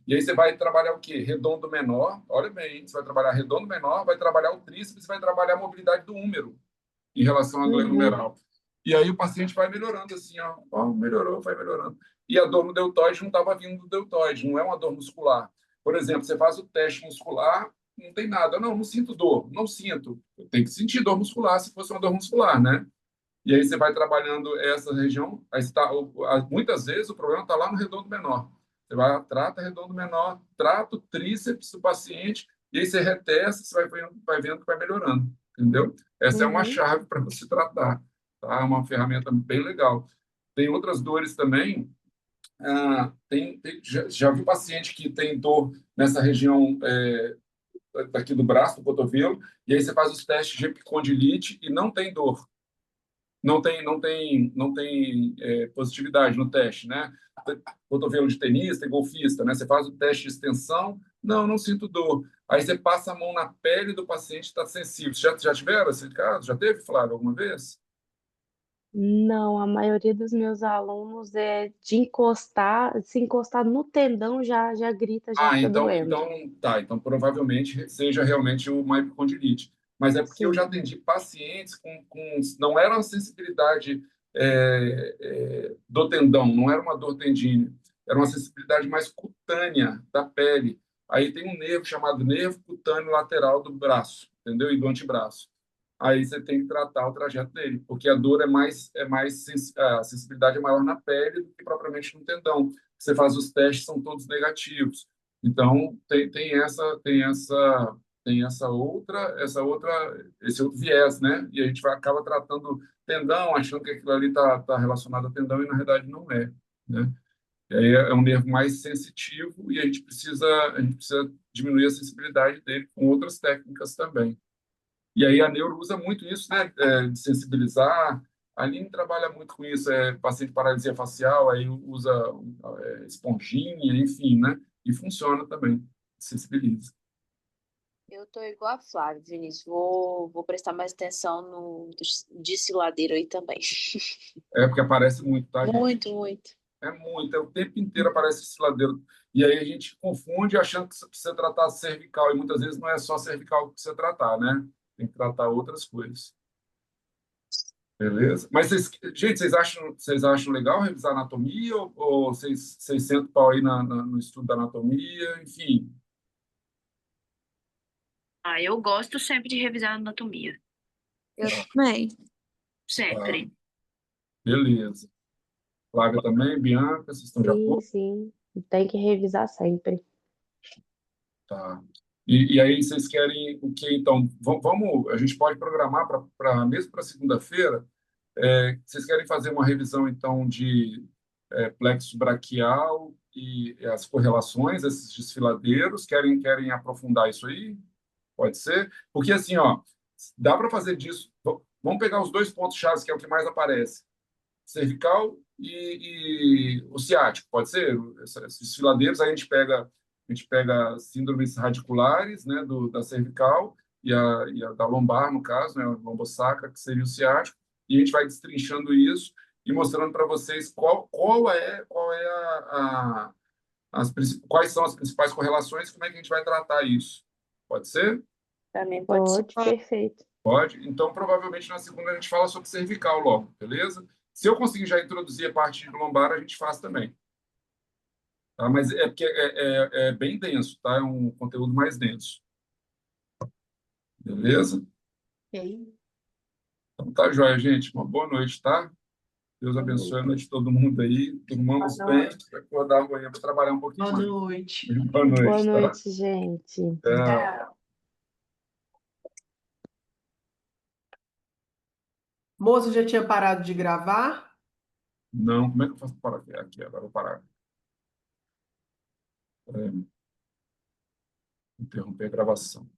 E aí você vai trabalhar o quê? Redondo menor, olha bem, você vai trabalhar redondo menor, vai trabalhar o tríceps, vai trabalhar a mobilidade do húmero em relação à glândula uhum, humeral. E aí o paciente vai melhorando assim, melhorou, vai melhorando. E a dor no deltoide não estava vindo do deltoide, não é uma dor muscular. Por exemplo, você faz o teste muscular, não tem nada. Não sinto dor, não sinto. Eu tenho que sentir dor muscular se fosse uma dor muscular, né? E aí você vai trabalhando essa região, muitas vezes o problema está lá no redondo menor. Você trata redondo menor, trata o tríceps do paciente, e aí você retesta, você vai vendo que vai melhorando, entendeu? Essa é uma Uhum. chave para você tratar, tá? É uma ferramenta bem legal. Tem outras dores também. Já vi paciente que tem dor nessa região daqui do braço, do cotovelo, e aí você faz os testes de epicondilite e não tem dor, não tem positividade no teste, né? Cotovelo de tenista e golfista, né? Você faz o teste de extensão, não sinto dor. Aí você passa a mão na pele do paciente, está sensível. Já tiveram esse caso? Já teve, Flávio, alguma vez? Não, a maioria dos meus alunos é de encostar, se encostar no tendão já grita, já fica doendo. Então provavelmente seja realmente uma epicondilite. Mas é porque eu já Sim. atendi pacientes não era uma sensibilidade do tendão, não era uma dor tendínea, era uma sensibilidade mais cutânea da pele. Aí tem um nervo chamado nervo cutâneo lateral do braço, entendeu? E do antebraço. Aí você tem que tratar o trajeto dele, porque a dor a sensibilidade é maior na pele do que propriamente no tendão. Você faz os testes, são todos negativos. Então, tem esse outro viés, né? E a gente acaba tratando tendão, achando que aquilo ali está relacionado ao tendão, e na verdade não é, né? E aí é um nervo mais sensitivo e a gente precisa diminuir a sensibilidade dele com outras técnicas também. E aí a neuro usa muito isso, né? De sensibilizar. A Aline trabalha muito com isso, paciente paralisia facial, aí usa esponjinha, enfim, né? E funciona também, sensibiliza. Eu tô igual a Flávia, Vinícius. Vou prestar mais atenção no desfiladeiro aí também. É porque aparece muito, tá, gente? Muito, muito. É muito, o tempo inteiro aparece esse ladeiro. E aí a gente confunde achando que você precisa tratar cervical, e muitas vezes não é só cervical que precisa tratar, né? Tem que tratar outras coisas. Beleza? Mas, gente, vocês acham legal revisar anatomia ou vocês sentam o pau aí no estudo da anatomia? Enfim, Ah, eu gosto sempre de revisar a anatomia. Eu também. tá, Sempre. beleza. Flávia também, Bianca, vocês estão de Sim, acordo? sim. Tem que revisar sempre. Tá. E aí vocês querem o quê? Então, a gente pode programar mesmo para segunda-feira. Vocês querem fazer uma revisão, então, de plexo braquial e as correlações, esses desfiladeiros? Querem aprofundar isso aí? Pode ser? Porque, assim, ó, dá para fazer disso. Vamos pegar os dois pontos chaves, que é o que mais aparece: cervical e o ciático, pode ser? Esses desfiladeiros, aí a gente pega síndromes radiculares, né, da cervical e a da lombar, no caso, né, a lombosacra, que seria o ciático, e a gente vai destrinchando isso e mostrando para vocês quais são as principais correlações e como é que a gente vai tratar isso. Pode ser? Também pode ser. Pode, perfeito. Pode. Então, provavelmente, na segunda a gente fala sobre cervical logo, beleza? Se eu conseguir já introduzir a parte de lombar, a gente faz também. Tá? Mas é porque é bem denso, tá? É um conteúdo mais denso. Beleza? Ok. Então tá joia, gente. Uma boa noite, tá? Deus Boa abençoe a noite. noite de todo mundo aí. Boa Durmamos bem. noite. Acordar amanhã para trabalhar um pouquinho Boa mais. noite. Boa Boa noite, tá? noite, gente. Tchau. Tchau. Moço, já tinha parado de gravar? Não, como é que eu faço para parar aqui? Agora eu vou parar. Interromper a gravação.